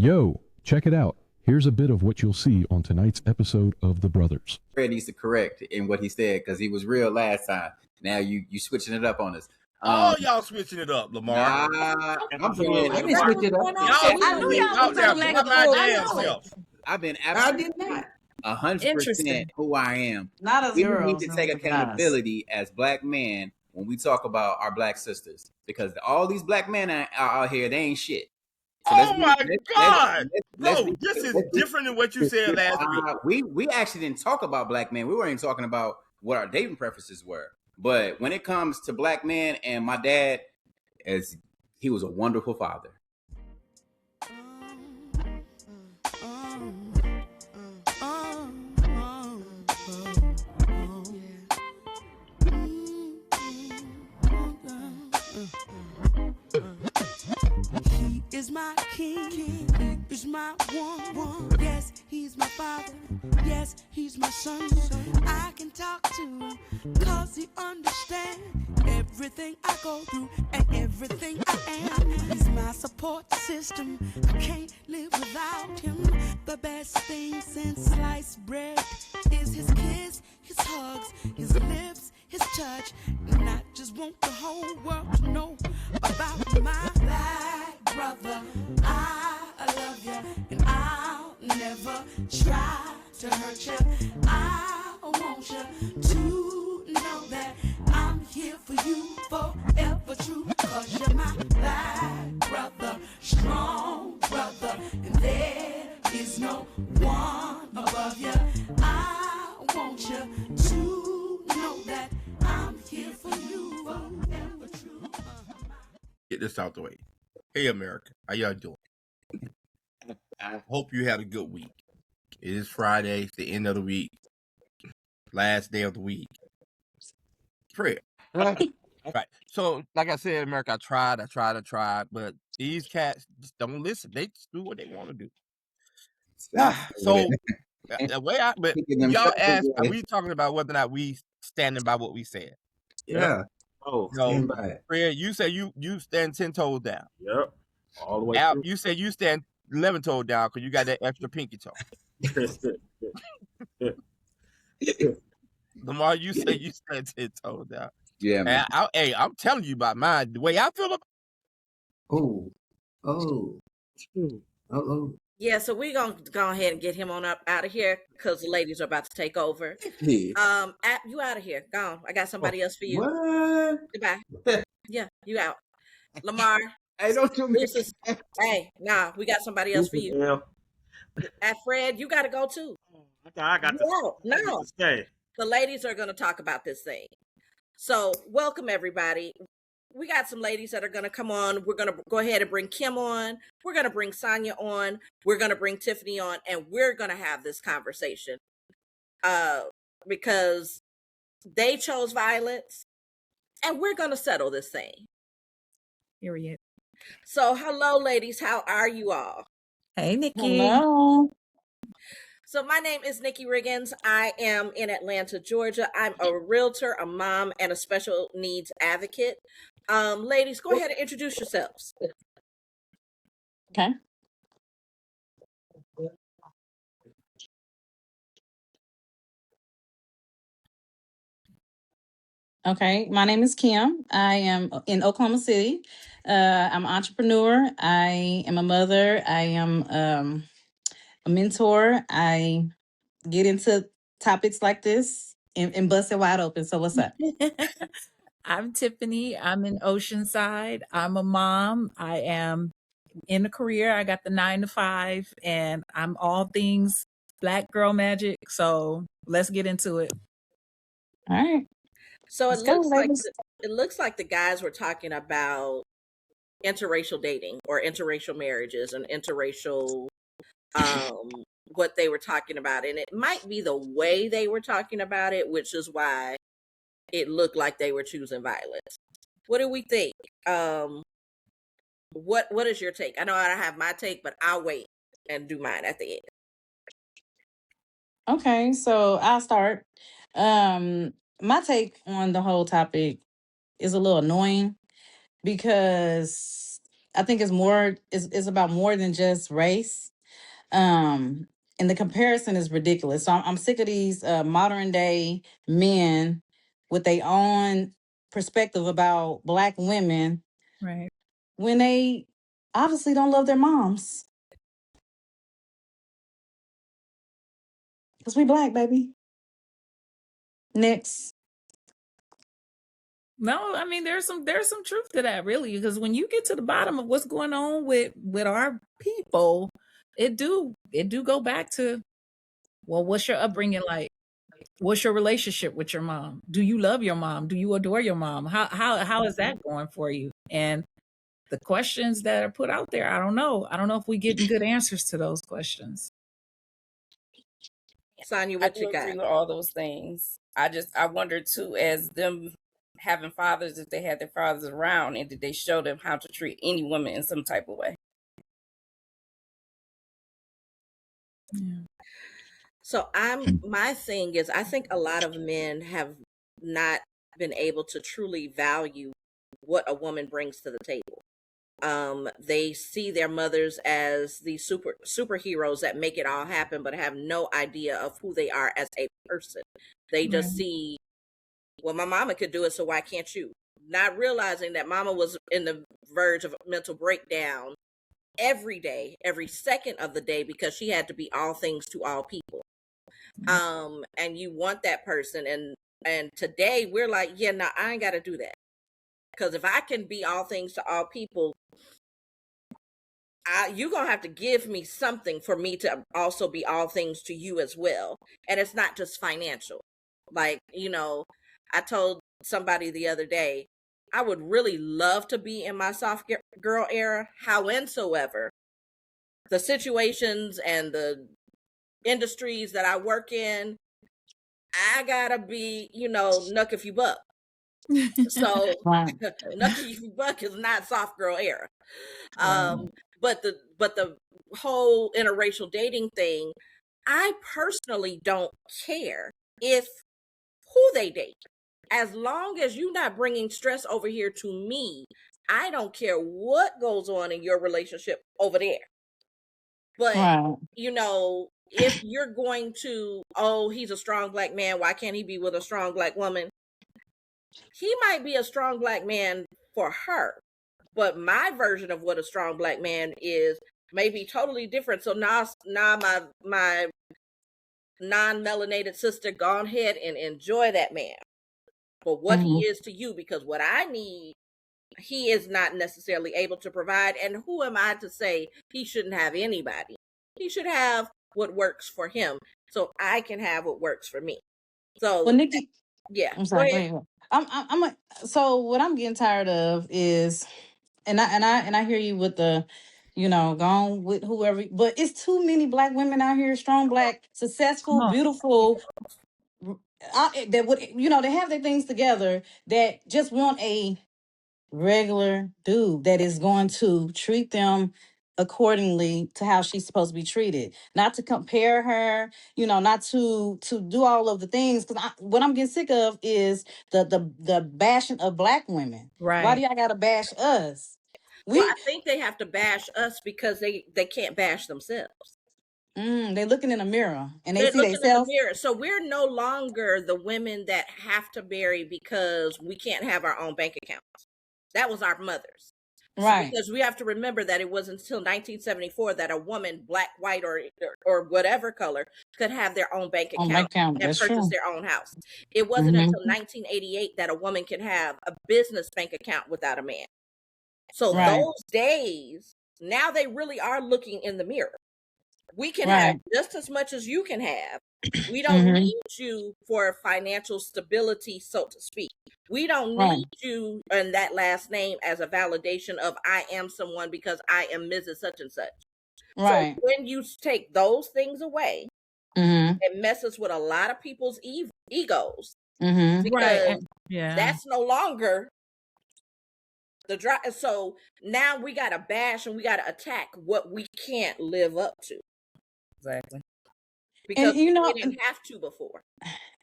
Yo, check it out. Here's a bit of what you'll see on tonight's episode of The Brothers. Fred needs to correct in what he said because he was real last time. Now you switching it up on us. Y'all switching it up, Lamar. I'm saying I didn't switch it up. I knew y'all was I've been I absolutely did not. 100% who I am. Not as We girls. need to take accountability as black men when we talk about our black sisters because all these black men are out here, they ain't shit. So God! No, this is different than what you said last week. We actually didn't talk about black men. We weren't even talking about what our dating preferences were. But when it comes to black men and my dad, he was a wonderful father. He is my king, he is my one. Yes, he's my father, yes, he's my son. I can talk to him, cause he understands everything I go through and everything I am. He's my support system, I can't live without him. The best thing since sliced bread is his kiss, his hugs, his lips, his touch. And I just want the whole world to know about my black brother. I love you and I'll never try to hurt you. I want you to know that I'm here for you forever true. Cause you're my black brother, strong brother, and there is no one above you. I want you to know that I'm here for you forever true. Get this out the way. Hey, America, how y'all doing? I hope you had a good week. It is Friday, it's the end of the week, last day of the week. Prayer. Right. So, like I said, America, I tried, but these cats just don't listen. They just do what they want to do. So, the way y'all asked, are we talking about whether or not we standing by what we said? Yeah. Oh, so, Fred, you say you stand 10 toes down. Yep. All the way Al, through. you say you stand 11 toes down because you got that extra pinky toe. Lamar, you say you stand 10 toes down. Yeah, man. And I'm telling you about mine. The way I feel about Yeah, so we're going to go ahead and get him on up out of here because the ladies are about to take over. You out of here. Go on. I got somebody else for you. What? Goodbye. Yeah, you out. Lamar. Hey, don't do me. Hey, nah, we got somebody else for you. Yeah. And Fred, you got to go too. I got No. Stay. The ladies are going to talk about this thing. So welcome, everybody. We got some ladies that are going to come on. We're going to go ahead and bring Kim on. We're going to bring Sonya on. We're going to bring Tiffany on. And we're going to have this conversation because they chose violence. And we're going to settle this thing. Period. So hello, ladies. How are you all? Hey, Nikki. Hello. So my name is Nikki Riggins. I am in Atlanta, Georgia. I'm a realtor, a mom, and a special needs advocate. Ladies, go ahead and introduce yourselves. Okay. Okay, my name is Kim. I am in Oklahoma City. I'm an entrepreneur. I am a mother. I am a mentor. I get into topics like this and bust it wide open. So what's up? I'm Tiffany. I'm in Oceanside. I'm a mom. I am in a career. I got the 9 to 5, and I'm all things Black girl magic. So let's get into it. All right. So Let's it go, looks like ladies. it looks like the guys were talking about interracial dating or interracial marriages and interracial what they were talking about, and it might be the way they were talking about it, which is why it looked like they were choosing violence. What do we think? What is your take? I know I have my take, but I'll wait and do mine at the end. Okay, so I'll start. My take on the whole topic is a little annoying because I think it's more is about more than just race. And the comparison is ridiculous. So I'm sick of these modern day men with their own perspective about Black women Right. when they obviously don't love their moms. Because we Black, baby. Next. No, I mean there's some truth to that, really, because when you get to the bottom of what's going on with our people, it do go back to, well, what's your upbringing like? What's your relationship with your mom? Do you love your mom? Do you adore your mom? How is that going for you? And the questions that are put out there, I don't know if we're getting good answers to those questions. Sonya, I what do you agree got? with all those things. I wonder too, as them having fathers, if they had their fathers around, and did they show them how to treat any woman in some type of way? Yeah. So my thing is, I think a lot of men have not been able to truly value what a woman brings to the table. They see their mothers as these superheroes that make it all happen, but have no idea of who they are as a person. They just see, well, my mama could do it, so why can't you? Not realizing that mama was in the verge of a mental breakdown every day, every second of the day, because she had to be all things to all people. And you want that person, and today we're like, yeah, no, I ain't got to do that, because if I can be all things to all people, you're gonna have to give me something for me to also be all things to you as well. And it's not just financial. Like, I told somebody the other day, I would really love to be in my soft girl era. However, the situations and the industries that I work in, I gotta be, nuck if you buck. So Right. nuck if you buck is not soft girl era. Right. But the whole interracial dating thing, I personally don't care if who they date. As long as you're not bringing stress over here to me, I don't care what goes on in your relationship over there. But, Right. if you're going to, oh, he's a strong Black man, why can't he be with a strong Black woman? He might be a strong Black man for her, but my version of what a strong Black man is may be totally different. So now my non-melanated sister, go ahead and enjoy that man for what he is to you, because what I need, he is not necessarily able to provide. And who am I to say he shouldn't have anybody? He should have what works for him, so I can have what works for me. So, Well, Nikki, yeah, I'm sorry. go ahead. So what I'm getting tired of is, and I hear you with the, gone with whoever, but it's too many Black women out here, strong Black, successful, beautiful, that would, they have their things together, that just want a regular dude that is going to treat them accordingly to how she's supposed to be treated, not to compare her, not to do all of the things. Because what I'm getting sick of is the bashing of Black women. Right. Why do y'all gotta bash us? Well, I think they have to bash us because they can't bash themselves. They're looking in a mirror and they They're see looking in the themselves. mirror. So we're no longer the women that have to marry because we can't have our own bank accounts. That was our mothers. Right. Because we have to remember that it wasn't until 1974 that a woman, Black, white, or whatever color, could have their own bank account and That's purchase true. their own house. It wasn't until 1988 that a woman can have a business bank account without a man. So those days, now they really are looking in the mirror. We can have just as much as you can have. We don't need you for financial stability, so to speak. We don't need you and that last name as a validation of I am someone because I am Mrs. Such and such. So when you take those things away, it messes with a lot of people's egos. Because that's no longer the drive. So now we got to bash and we got to attack what we can't live up to. Exactly. Because we didn't have to before.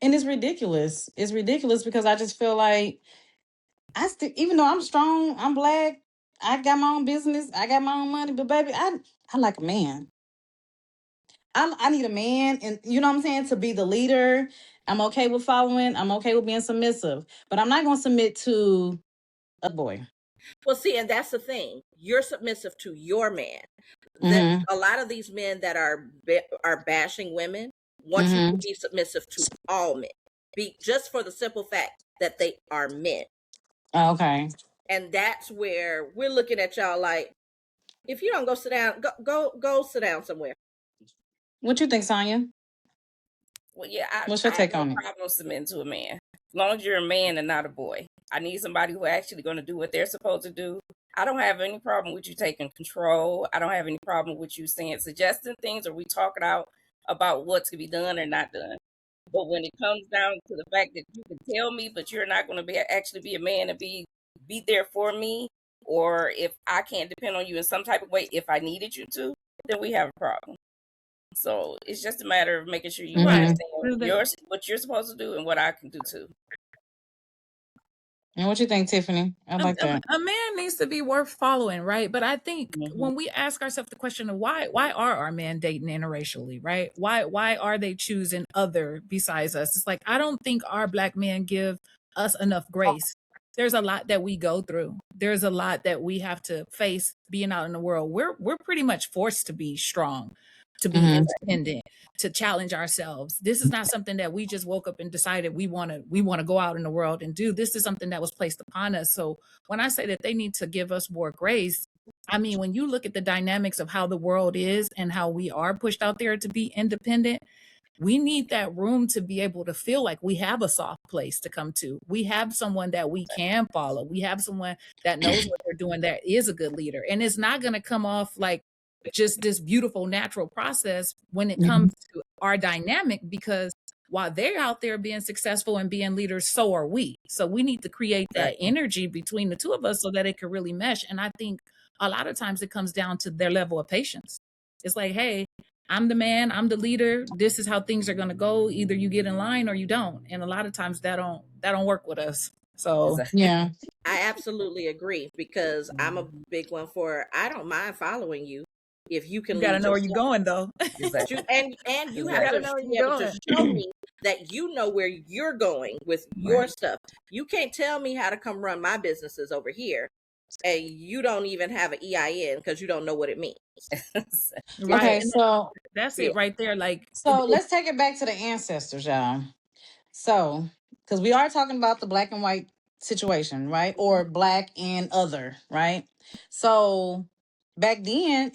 And it's ridiculous. It's ridiculous because I just feel like even though I'm strong, I'm Black, I got my own business. I got my own money. But baby, I like a man. I need a man, and you know what I'm saying, to be the leader. I'm okay with following. I'm okay with being submissive, but I'm not going to submit to a boy. Well, see, and that's the thing. You're submissive to your man. Mm-hmm. A lot of these men that are bashing women want you to be submissive to all men, just for the simple fact that they are men. Okay. And that's where we're looking at y'all like, if you don't go sit down, go sit down somewhere. What you think, Sonya? Well, yeah, What's your I have take no on it? problem submitting to a man. As long as you're a man and not a boy. I need somebody who actually going to do what they're supposed to do. I don't have any problem with you taking control. I don't have any problem with you suggesting things, or we talking out about what's to be done or not done. But when it comes down to the fact that you can tell me, but you're not going to actually be a man and be there for me, or if I can't depend on you in some type of way, if I needed you to, then we have a problem. So it's just a matter of making sure you understand what you're supposed to do and what I can do too. And what you think, Tiffany? I like that. A man needs to be worth following, right? But I think when we ask ourselves the question of why are our men dating interracially, right? Why are they choosing other besides us? It's like, I don't think our Black men give us enough grace. There's a lot that we go through. There's a lot that we have to face being out in the world. We're pretty much forced to be strong, to be independent, to challenge ourselves. This is not something that we just woke up and decided we want to go out in the world and do. This is something that was placed upon us. So when I say that they need to give us more grace, I mean, when you look at the dynamics of how the world is and how we are pushed out there to be independent, we need that room to be able to feel like we have a soft place to come to. We have someone that we can follow. We have someone that knows what they're doing, that is a good leader. And it's not going to come off like just this beautiful natural process when it comes to our dynamic, because while they're out there being successful and being leaders, so are we. So we need to create that energy between the two of us so that it can really mesh. And I think a lot of times it comes down to their level of patience. It's like, hey, I'm the man, I'm the leader. This is how things are going to go. Either you get in line or you don't. And a lot of times that don't work with us. So yeah, I absolutely agree, because I'm a big one for, I don't mind following you if you can. You gotta know where you're going, though. And you have to be able to show me that you know where you're going with your stuff. You can't tell me how to come run my businesses over here, and you don't even have an EIN because you don't know what it means. Right. Okay, so that's it right there. Like, so let's take it back to the ancestors, y'all. So, because we are talking about the black and white situation, right? Or black and other, right? So back then,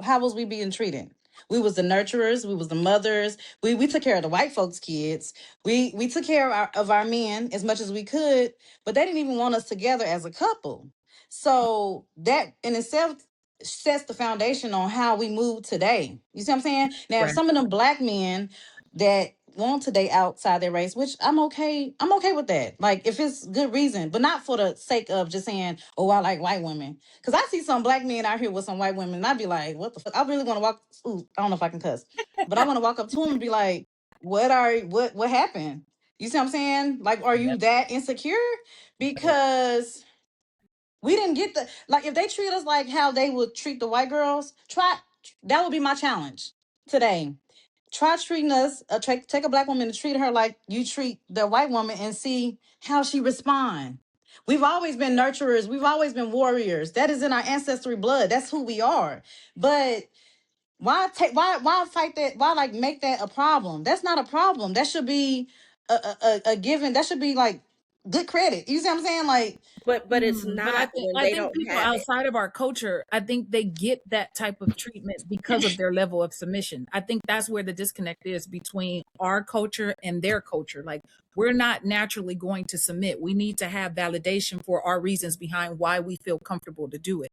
how was we being treated? We was the nurturers, we was the mothers, we took care of the white folks' kids. We took care of our men as much as we could, but they didn't even want us together as a couple. So that in itself sets the foundation on how we move today. You see what I'm saying? Now, if some of them black men that want to date outside their race, which I'm okay with that. Like, if it's good reason, but not for the sake of just saying, oh, I like white women. Because I see some black men out here with some white women, and I'd be like, what the fuck? I really want to walk. Ooh, I don't know if I can cuss, but I want to walk up to him and be like, what happened? You see what I'm saying? Like, are you that insecure? Because we didn't get like, if they treat us like how they would treat the white girls, that would be my challenge today. Try treating us, take a black woman and treat her like you treat the white woman and see how she respond. We've always been nurturers. We've always been warriors. That is in our ancestry blood. That's who we are. But why fight that? Why like make that a problem? That's not a problem. That should be a given. That should be like good credit. You see what I'm saying? Like, but it's not. I think people outside of our culture, I think they get that type of treatment because of their level of submission. I think that's where the disconnect is between our culture and their culture. Like, we're not naturally going to submit. We need to have validation for our reasons behind why we feel comfortable to do it.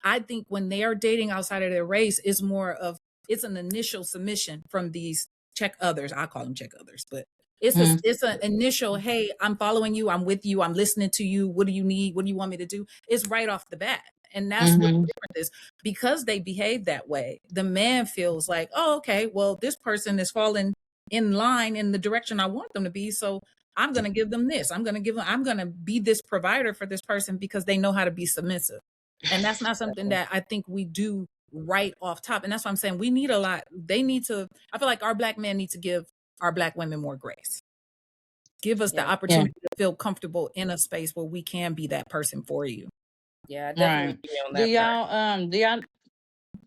I think when they are dating outside of their race, it's more of, it's an initial submission from these check others. I call them check others, but it's an initial, hey, I'm following you, I'm with you, I'm listening to you. What do you need? What do you want me to do? It's right off the bat. And that's what the difference is. Because they behave that way, the man feels like, oh, okay, well, this person is falling in line in the direction I want them to be. So I'm going to give them this. I'm going to be this provider for this person because they know how to be submissive. And that's not something that I think we do right off top. And that's why I'm saying we need a lot. I feel like our Black men need to give our Black women more grace. Give us the opportunity to feel comfortable in a space where we can be that person for you. Yeah, I definitely agree on that. Do y'all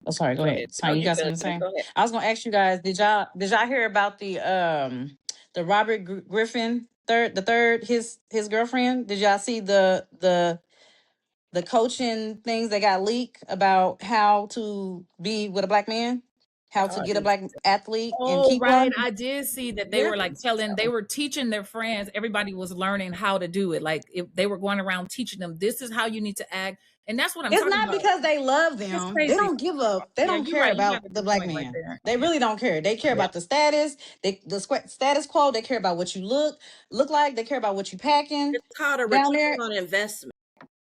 oh, sorry, go ahead. Sorry, you got something to say? I was gonna ask you guys, did y'all hear about the Robert Griffin the third, his girlfriend? Did y'all see the coaching things that got leaked about how to be with a Black man? How to get a Black athlete and keep one? I did see that they were like they were teaching their friends. Everybody was learning how to do it. Like if they were going around teaching them, this is how you need to act. And that's what I'm talking about. It's not because they love them. They don't give up. They don't care about the Black man. They really don't care. They care about the status, the status quo. They care about what you look like. They care about what you packing. It's called a return on investment.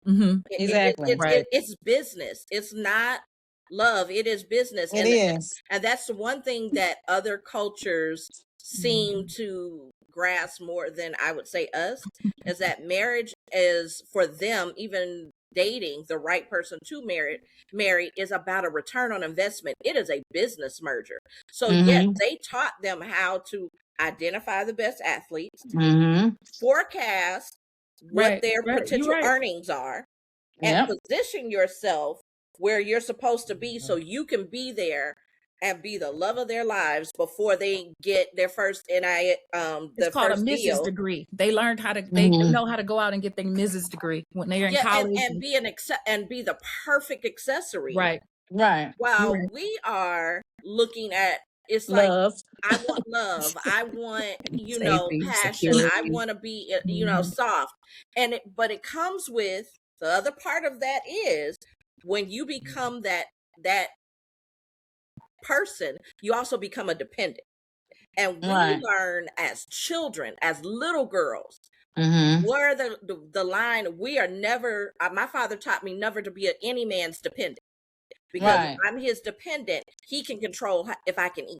Mm-hmm. Exactly. It's business. It's not love. It is business. It is. And that's the one thing that other cultures seem to grasp more than I would say us, is that marriage is for them, even dating the right person to marry is about a return on investment. It is a business merger. So yes, they taught them how to identify the best athletes, forecast what their potential earnings are, and position yourself where you're supposed to be so you can be there and be the love of their lives before they get their first NIL. It's called a Mrs. degree. They learned how to. They know how to go out and get their Mrs. degree when they're in college, and be the perfect accessory. Right. While we are looking at, it's love. Like I want love. I want passion. Security. I want to be soft, but it comes with the other part of that is when you become that person, you also become a dependent. And we learn as children, as little girls, where the line, we are never, my father taught me never to be any man's dependent. Because if I'm his dependent, he can control if I can eat.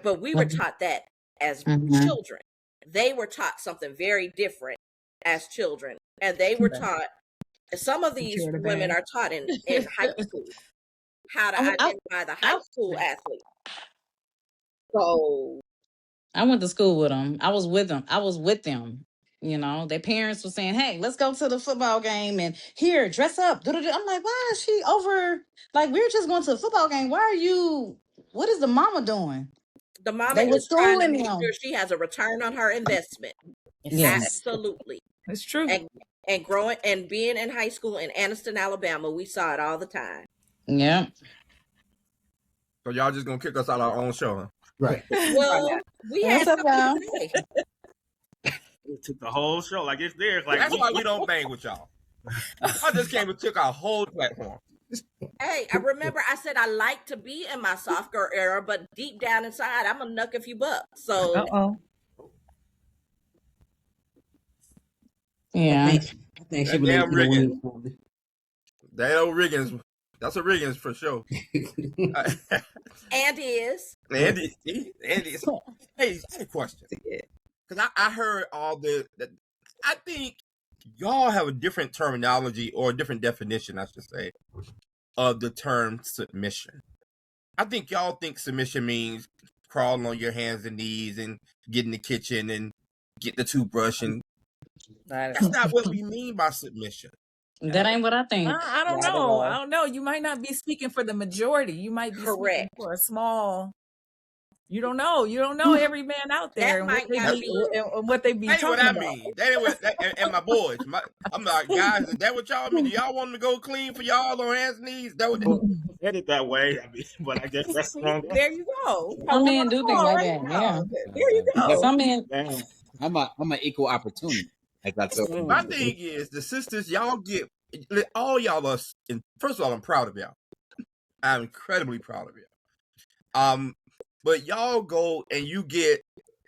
But we were taught that as children. They were taught something very different as children. And they were taught, some of these women are taught in high school how to identify the high school athlete. So I went to school with them. I was with them. Their parents were saying, "Hey, let's go to the football game and here, dress up." I'm like, "Why is she over? Like, we're just going to the football game. Why are you? What is the mama doing?" The mama is trying to make sure she has a return on her investment. Yes, absolutely, it's true. And growing and being in high school in Anniston, Alabama, we saw it all the time. Yeah. So y'all just gonna kick us out our own show, huh? Right. Well, we had something to say. It took the whole show. Like it's there. Like that's why we don't bang with y'all. I just came and took our whole platform. Hey, I remember I said I like to be in my soft girl era, but deep down inside, I'm gonna knuck a few bucks. So, yeah, I think she damn Riggins. That old Riggins. That's a Riggins for sure. And is. Andy. Hey, a question. Because I heard all I think y'all have a different terminology or a different definition, I should say, of the term submission. I think y'all think submission means crawling on your hands and knees and get in the kitchen and get the toothbrush. And that's not what we mean by submission. That ain't what I think. I don't know. I don't know. You might not be speaking for the majority. You might be speaking for a small. You don't know. You don't know every man out there and what they be talking what I about. mean. That ain't what, and my boys. I'm like, guys, is that what y'all mean? Do y'all want me to go clean for y'all on hands and knees? That what said it that way. I mean, but I guess that's wrong. There you go. Some men do things like that. Yeah. There you go. Some men. I'm an equal opportunity. My thing is, the sisters, y'all get, all y'all are, first of all, I'm proud of y'all. I'm incredibly proud of y'all. But y'all go and you get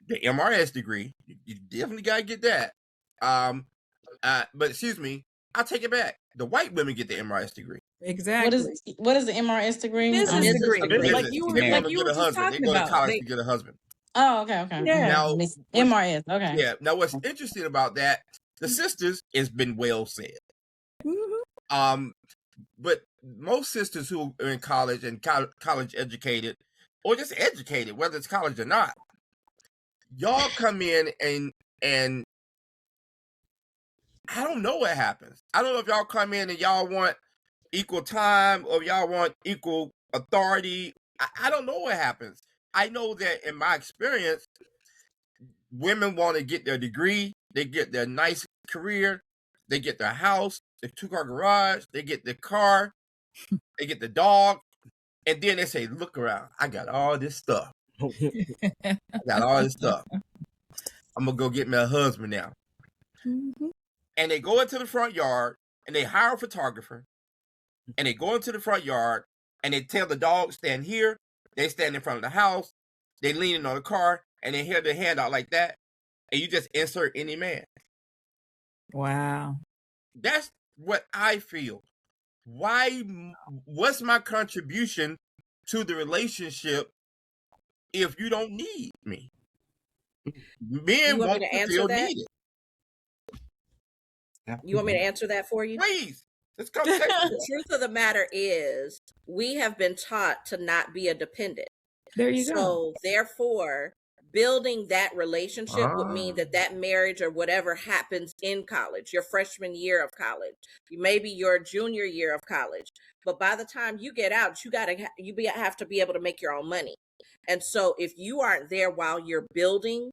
the MRS degree. You definitely got to get that. But excuse me, I take it back. The white women get the MRS degree. Exactly. What is the MRS degree? Business degree. Like you were get a husband. They go to college to get a husband. Oh, okay. Yeah. Now, MRS. Okay. yeah. Now, what's interesting about that, the sisters has been well said. But most sisters who are in college and college educated, or just educated, whether it's college or not, y'all come in and I don't know what happens. I don't know if y'all come in and y'all want equal time or y'all want equal authority. I don't know what happens. I know that in my experience, women want to get their degree, they get their nice career, they get their house, the 2-car garage, they get the car, they get the dog, and then they say, look around, I got all this stuff. I got all this stuff. I'm going to go get me a husband now. And they go into the front yard and they hire a photographer and they go into the front yard and they tell the dog, stand here. They stand in front of the house. They leaning on the car and they hear their hand out like that. And you just insert any man. Wow. That's what I feel. What's my contribution to the relationship if you don't need me? Men want to feel needed. You want me to answer that for you? Please. Let's come take it. The truth of the matter is, we have been taught to not be a dependent. There you go. So therefore, building that relationship would mean that marriage or whatever happens in college, your freshman year of college, maybe your junior year of college. But by the time you get out, you have to be able to make your own money. And so if you aren't there while you're building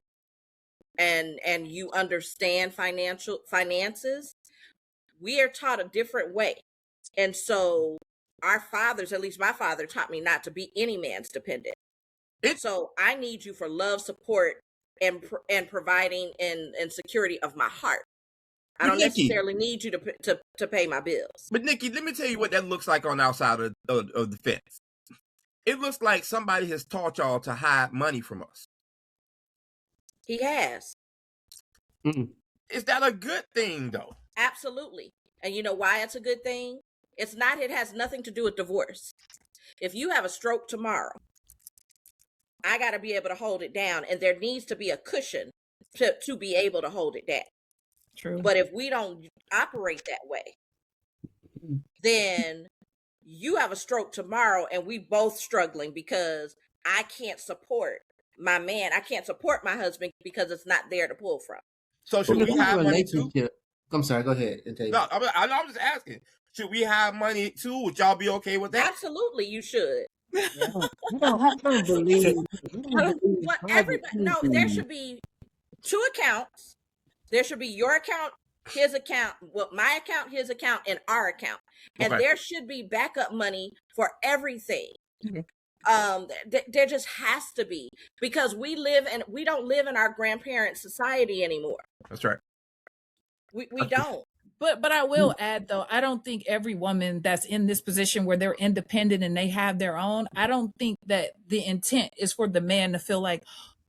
and you understand finances, we are taught a different way. And so our fathers, at least my father, taught me not to be any man's dependent. So I need you for love, support, and providing and security of my heart. I don't necessarily need you to pay my bills. But Nikki, let me tell you what that looks like on the outside of the fence. It looks like somebody has taught y'all to hide money from us. He has. Is that a good thing, though? Absolutely. And you know why it's a good thing? It has nothing to do with divorce. If you have a stroke tomorrow, I got to be able to hold it down, and there needs to be a cushion to be able to hold it down. True. But if we don't operate that way, then you have a stroke tomorrow and we both struggling because I can't support my man. I can't support my husband because it's not there to pull from. So should we have money too? I'm sorry, go ahead. No, I'm just asking. Should we have money too? Would y'all be okay with that? Absolutely, you should. I don't believe. No, there should be 2 accounts. There should be your account, his account, my account, his account, and our account. And there should be backup money for everything. There just has to be, because we don't live in our grandparents' society anymore. That's right. We don't. But I will add, though, I don't think every woman that's in this position where they're independent and they have their own, I don't think that the intent is for the man to feel like,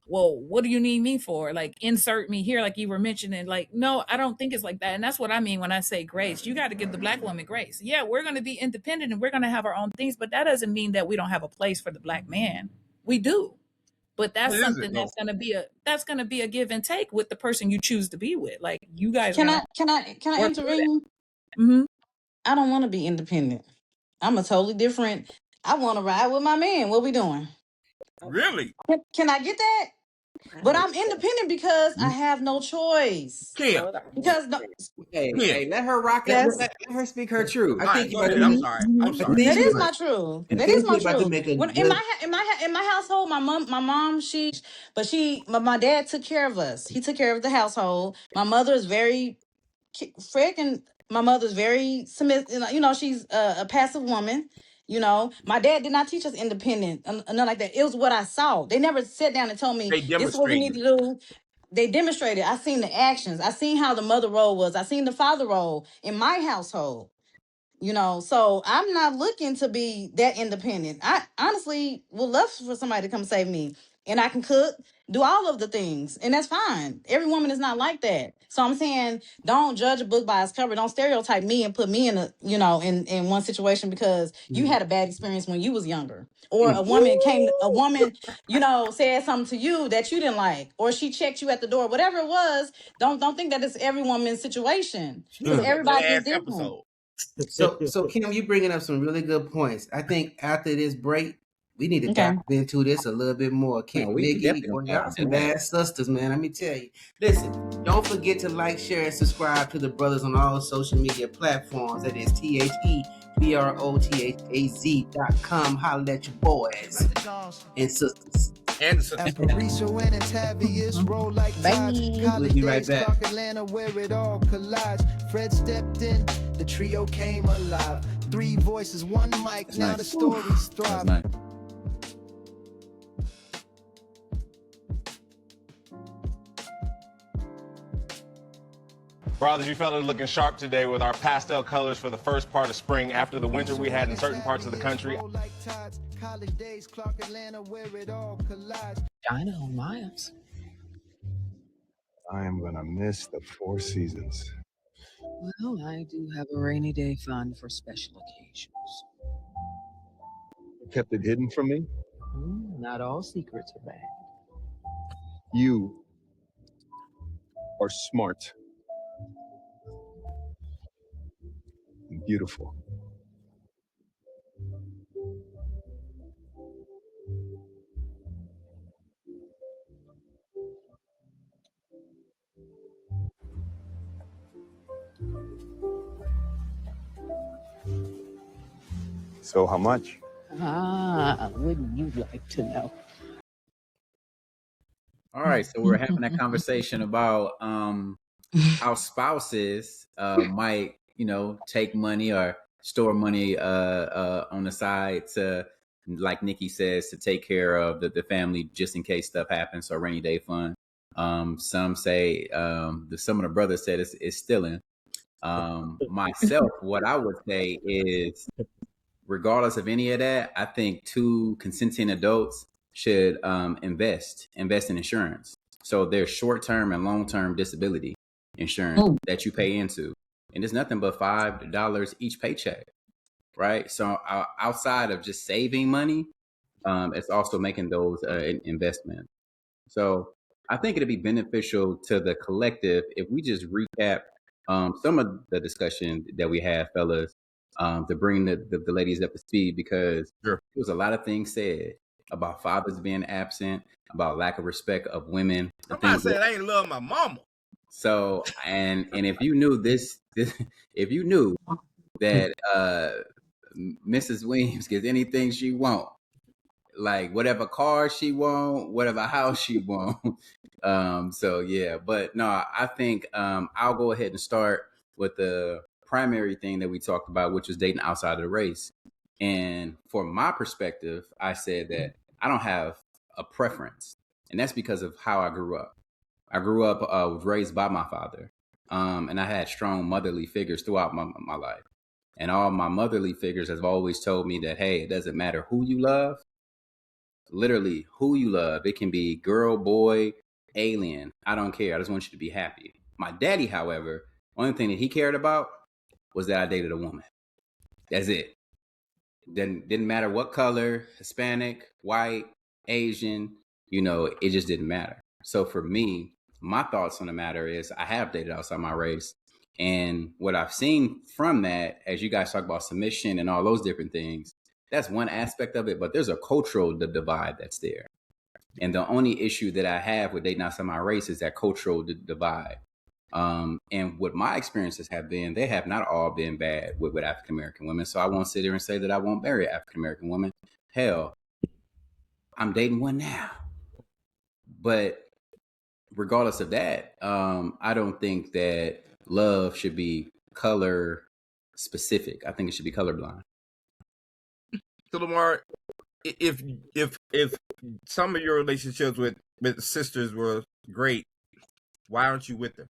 well, what do you need me for? Like, insert me here, like you were mentioning. Like, no, I don't think it's like that. And that's what I mean when I say grace. You got to give the Black woman grace. Yeah, we're going to be independent and we're going to have our own things, but that doesn't mean that we don't have a place for the Black man. We do. But that's something that's going to be a give and take with the person you choose to be with. Like, you guys. Can I intervene? Mm-hmm. I don't want to be independent. I'm a totally different. I want to ride with my man. What we doing? Really? Can I get that? But I'm independent because I have no choice. Kim. Because hey, let her rock it. Yes. Let her speak her truth. I'm sorry. That is my truth. That is my truth. In my household, my mom, my dad took care of us. He took care of the household. My mother is very submissive. You know, she's a passive woman. You know, my dad did not teach us independent, nothing like that. It was what I saw. They never sat down and told me, this is what we need to do. They demonstrated. I seen the actions. I seen how the mother role was. I seen the father role in my household. You know, so I'm not looking to be that independent. I honestly would love for somebody to come save me. And I can cook. do all of the things, and that's fine. Every woman is not like that. So I'm saying, don't judge a book by its cover. Don't stereotype me and put me in a, in one situation because you had a bad experience when you was younger, or a woman said something to you that you didn't like, or she checked you at the door, whatever it was. Don't think that it's every woman's situation, because everybody is different. So Kim, you bringing up some really good points. I think after this break, we need to dive into this a little bit more. Kim, Nikki, y'all some bad sisters, man. Let me tell you. Listen, don't forget to like, share, and subscribe to the brothers on all social media platforms. That is TheBrothaz.com. Holla at your boys and sisters. Aparicio and Tavius roll like tides. We'll be right back. Atlanta where it all collides. Fred stepped in, the trio came alive. 3 voices, 1 mic, now the stories thrive. Brothers, you fellas looking sharp today with our pastel colors for the first part of spring after the winter we had in certain parts of the country. Dino Miles. I am gonna miss the 4 seasons. Well, I do have a rainy day fund for special occasions. You kept it hidden from me? Not all secrets are bad. You are smart. And beautiful. So how much? Wouldn't you like to know? All right, so we're having that conversation about how spouses might, take money or store money on the side to, like Nikki says, to take care of the family just in case stuff happens. So rainy day fund. Some say some of the brothers said it's stealing. Myself, what I would say is, regardless of any of that, I think 2 consenting adults should invest in insurance. So there's short-term and long-term disability insurance that you pay into. And it's nothing but $5 each paycheck, right? So outside of just saving money, it's also making those investments. So I think it'd be beneficial to the collective if we just recap some of the discussion that we had, fellas, to bring the ladies up to speed, because there was a lot of things said about fathers being absent, about lack of respect of women. Somebody said I ain't love my mama. So, and if you knew this, if you knew that Mrs. Williams gets anything she want, like whatever car she want, whatever house she want. So yeah, but no, I think I'll go ahead and start with the primary thing that we talked about, which was dating outside of the race. And from my perspective, I said that I don't have a preference, and that's because of how I grew up. I grew up, was raised by my father, and I had strong motherly figures throughout my life. And all my motherly figures have always told me that, hey, it doesn't matter who you love, literally who you love. It can be girl, boy, alien. I don't care. I just want you to be happy. My daddy, however, only thing that he cared about was that I dated a woman. That's it. Didn't matter what color, Hispanic, white, Asian, it just didn't matter. So for me, my thoughts on the matter is I have dated outside my race. And what I've seen from that, as you guys talk about submission and all those different things, that's one aspect of it. But there's a cultural divide that's there. And the only issue that I have with dating outside my race is that cultural divide. And what my experiences have been, they have not all been bad with African-American women. So I won't sit here and say that I won't marry an African-American woman. Hell, I'm dating one now. But regardless of that, I don't think that love should be color specific. I think it should be colorblind. So Lamar, if some of your relationships with sisters were great, why aren't you with them?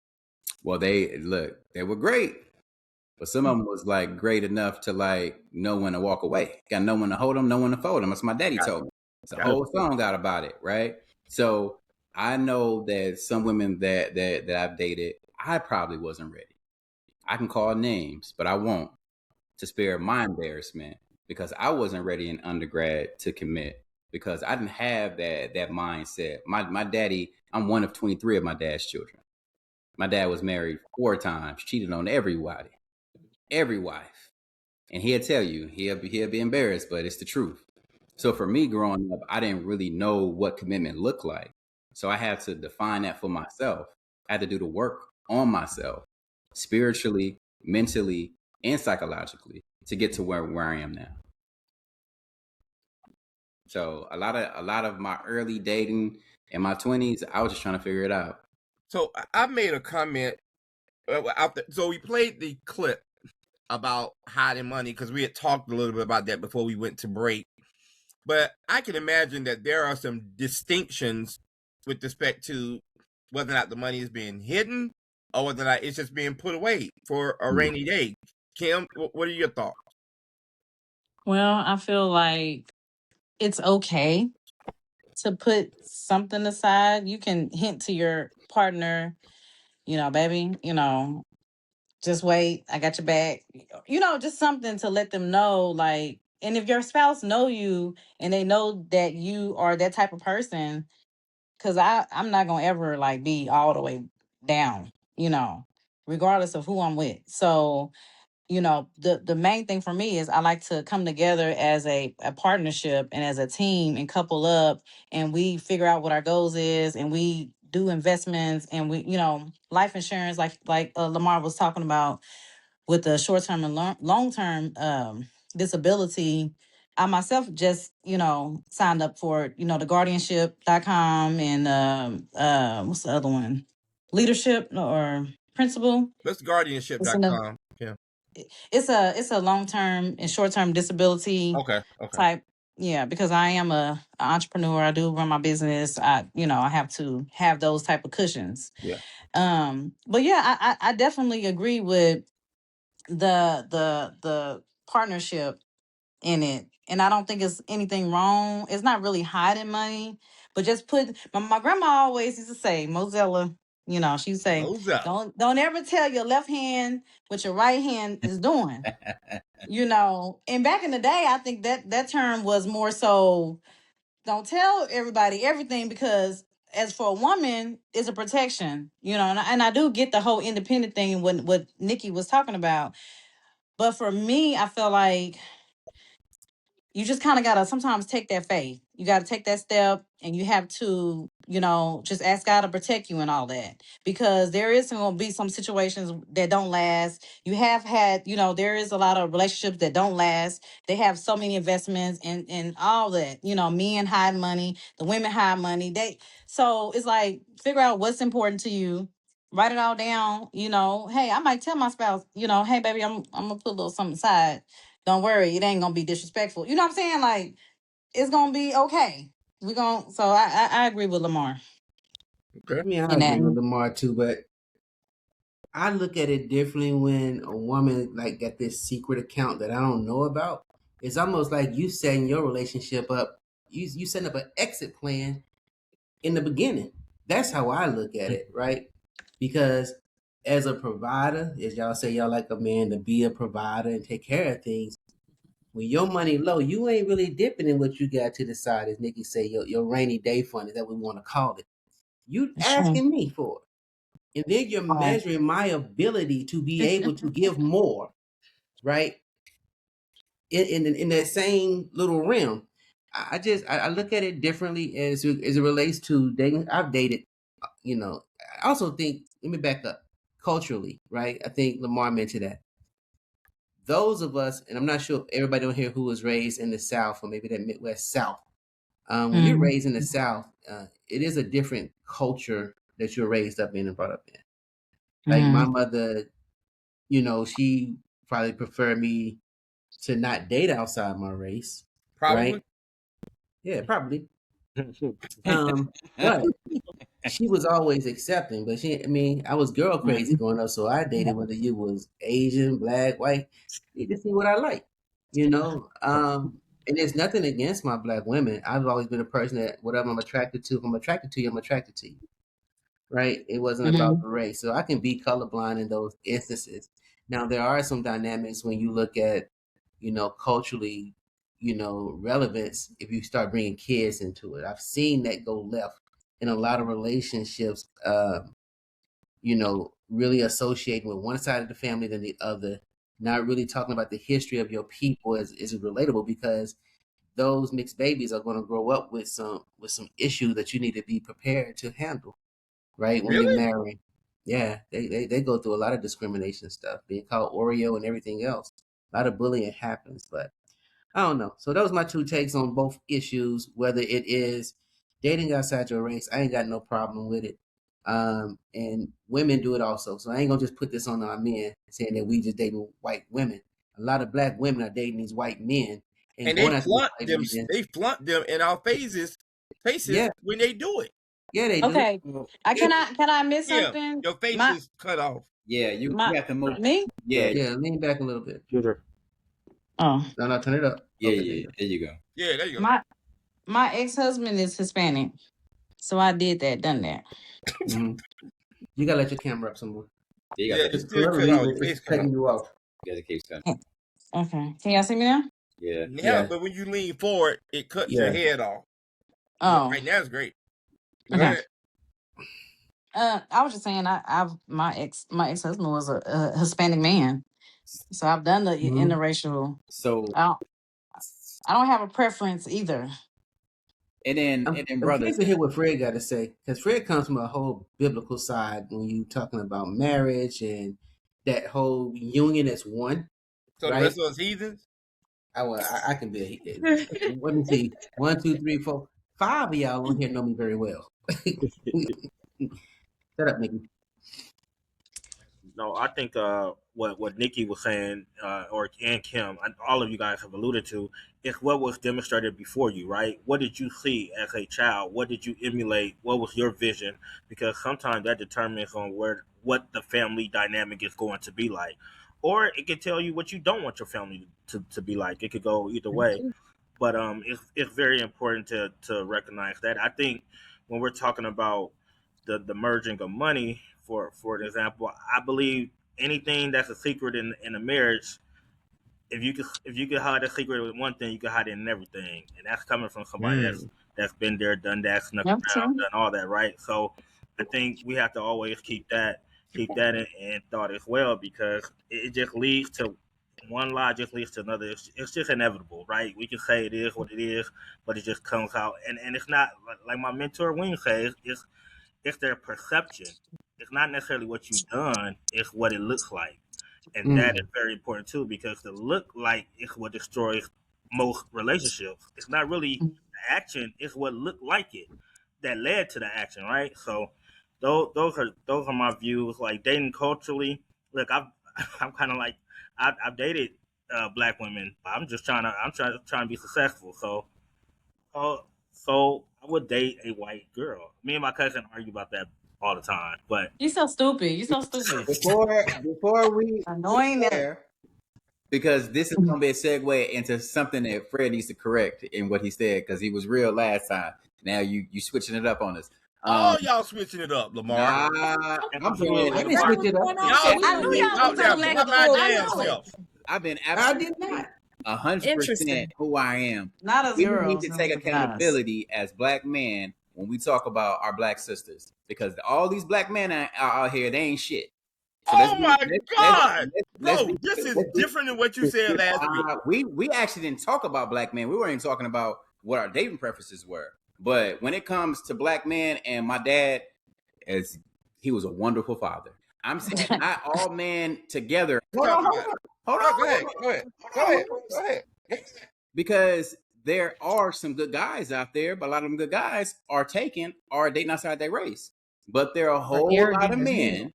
Well, they were great, but some of them was like great enough to like know when to walk away. Got no one to hold them, no one to fold them. That's what my daddy told me. It's a whole song out about it, right? So I know that some women that I've dated, I probably wasn't ready. I can call names, but I won't, to spare my embarrassment, because I wasn't ready in undergrad to commit, because I didn't have that mindset. My daddy, I'm one of 23 of my dad's children. My dad was married 4 times, cheated on every wife, and he'll tell you, he'll be embarrassed, but it's the truth. So for me growing up, I didn't really know what commitment looked like. So I had to define that for myself. I had to do the work on myself, spiritually, mentally, and psychologically, to get to where I am now. So a lot of my early dating in my 20s, I was just trying to figure it out. So I made a comment. So we played the clip about hiding money because we had talked a little bit about that before we went to break. But I can imagine that there are some distinctions with respect to whether or not the money is being hidden or whether or not it's just being put away for a rainy day. Kim, what are your thoughts? Well, I feel like it's okay to put something aside. You can hint to your partner, baby, just wait, I got your back. Just something to let them know, like, and if your spouse know you and they know that you are that type of person, because I'm not gonna ever like be all the way down, regardless of who I'm with. So, the main thing for me is I like to come together as a partnership and as a team and couple up, and we figure out what our goals is, and we do investments, and we, life insurance, like Lamar was talking about with the short-term and long-term disability. I myself just, signed up for, the guardianship.com and what's the other one? Leadership or principal. That's guardianship.com. Yeah. It's a long-term and short-term disability type. Yeah, because I am an entrepreneur. I do run my business. I have to have those type of cushions. Yeah. But yeah, I definitely agree with the partnership in it, and I don't think it's anything wrong. It's not really hiding money, but just put. My grandma always used to say, Mozilla. She'd say, Mozilla. don't ever tell your left hand what your right hand is doing. And back in the day, I think that term was more so, don't tell everybody everything, because as for a woman, it's a protection. And I do get the whole independent thing when what Nikki was talking about. But for me, I feel like you just kind of got to sometimes take that faith. You got to take that step, and you have to, just ask God to protect you and all that, because there is going to be some situations that don't last. You have had, there is a lot of relationships that don't last. They have so many investments and all that, men hide money, the women hide money. So it's like, figure out what's important to you. Write it all down. Hey, I might tell my spouse, hey, baby, I'm going to put a little something aside. Don't worry, it ain't gonna be disrespectful. You know what I'm saying? Like, it's gonna be okay. So I agree with Lamar. Okay. I mean, I agree with Lamar too, but I look at it differently when a woman like got this secret account that I don't know about. It's almost like you setting your relationship up. You setting up an exit plan in the beginning. That's how I look at it, right? Because as a provider, as y'all say, y'all like a man to be a provider and take care of things. When your money low, you ain't really dipping in what you got to the side, as Nikki say, your rainy day fund is that we want to call it. You asking me for it. And then you're measuring my ability to be able to give more, right? In that same little realm. I look at it differently as it relates to dating. I've dated, I also think, let me back up, culturally, right? I think Lamar mentioned that. Those of us, and I'm not sure everybody on here who was raised in the South or maybe that Midwest South. When you're raised in the South, it is a different culture that you're raised up in and brought up in. Like my mother, she probably preferred me to not date outside my race. Probably. Right? Yeah, probably. But she was always accepting. But I was girl crazy growing up, so I dated whether you was Asian, black, white. You just see what I like, And there's nothing against my black women. I've always been a person that whatever I'm attracted to, if I'm attracted to you, I'm attracted to you. Right? It wasn't about the race. So I can be colorblind in those instances. Now there are some dynamics when you look at, culturally, relevance, if you start bringing kids into it. I've seen that go left in a lot of relationships, really associating with one side of the family than the other, not really talking about the history of your people is relatable, because those mixed babies are going to grow up with some issues that you need to be prepared to handle, right? When you're married. Yeah, they go through a lot of discrimination stuff, being called Oreo and everything else. A lot of bullying happens, but I don't know. So those are my two takes on both issues, whether it is dating outside your race. I ain't got no problem with it. And women do it also. So I ain't gonna just put this on our men saying that we just dating white women. A lot of black women are dating these white men, and they flaunt them. They flaunt them in our faces when they do it. Yeah, they do. Okay, can I miss something? Your face is cut off. Yeah, you have to move. Me? Yeah, lean back a little bit. Oh, no, turn it up. Yeah, okay, there you go. Yeah, there you go. My ex-husband is Hispanic, so I did done that. Mm-hmm. You gotta let your camera up some more. Yeah, it's still cut off. It's cutting you off. You gotta keep cutting. Okay, can y'all see me now? Yeah, but when you lean forward, it cuts your head off. Oh, right now it's great. Okay. I was just saying, my ex-husband was a Hispanic man, so I've done the interracial. So I don't have a preference either. And then, brother, I'm to hear what Fred got to say, because Fred comes from a whole biblical side when you talking about marriage and that whole union as one. So right? the rest of us heathens. I can be. Let me see. 1, 2, 3, 4, 5 of y'all on here know me very well. Shut up, Nikki. No, I think what Nikki was saying, and Kim, all of you guys have alluded to, is what was demonstrated before you, right? What did you see as a child? What did you emulate? What was your vision? Because sometimes that determines on what the family dynamic is going to be like, or it could tell you what you don't want your family to be like. It could go either way, but it's very important to recognize that. I think when we're talking about the merging of money, for example, I believe anything that's a secret in a marriage, if you could hide a secret with one thing, you can hide it in everything, and that's coming from somebody that's been there, done that, snuck around, done all that, right? So I think we have to always keep that in thought as well, because it just leads to one lie, just leads to another. It's just inevitable, right? We can say it is what it is, but it just comes out, and it's not like my mentor Wing says. It's their perception. It's not necessarily what you've done, it's what it looks like. And that is very important too, because the look like is what destroys most relationships. It's not really the action, it's what looked like it that led to the action, right? So those are my views. Like dating culturally, look, I'm kind of like I've dated black women. I'm trying to be successful. So I would date a white girl. Me and my cousin argue about that all the time. But you're so stupid. Before we annoying there, because this is gonna be a segue into something that Fred needs to correct in what he said, because he was real last time. Now you switching it up on us. Y'all switching it up, Lamar. I didn't switch it up. I knew y'all was on that. I've been I did not. 100% who I am. Not as we girls. need to take accountability as black men when we talk about our black sisters, because all these black men are out here, they ain't shit. So God, bro, this is different than what you said last week. We actually didn't talk about black men. We weren't even talking about what our dating preferences were. But when it comes to black men, and my dad, he was a wonderful father. I'm saying not all men together. Hold on. Go ahead. Because there are some good guys out there, but a lot of them good guys are dating outside their race. But there are a whole lot of men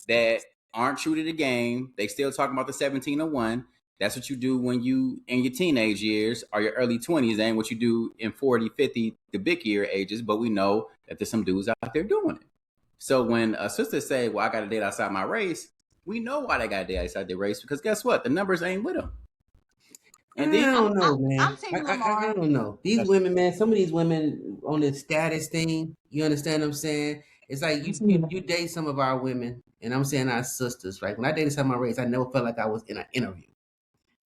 that aren't true to the game. They still talking about the 1701. That's what you do when you in your teenage years or your early 20s. That ain't what you do in 40, 50, the big year ages. But we know that there's some dudes out there doing it. So when a sister say, well, I got to date outside my race, we know why they got to date outside their race, because guess what? The numbers ain't with them. And I then don't know, I'm man. Team I Lamar. don't know. These women, man. Some of these women on this status thing. You understand what I'm saying? It's like you date some of our women, and I'm saying our sisters. Right? When I dated some of my race, I never felt like I was in an interview.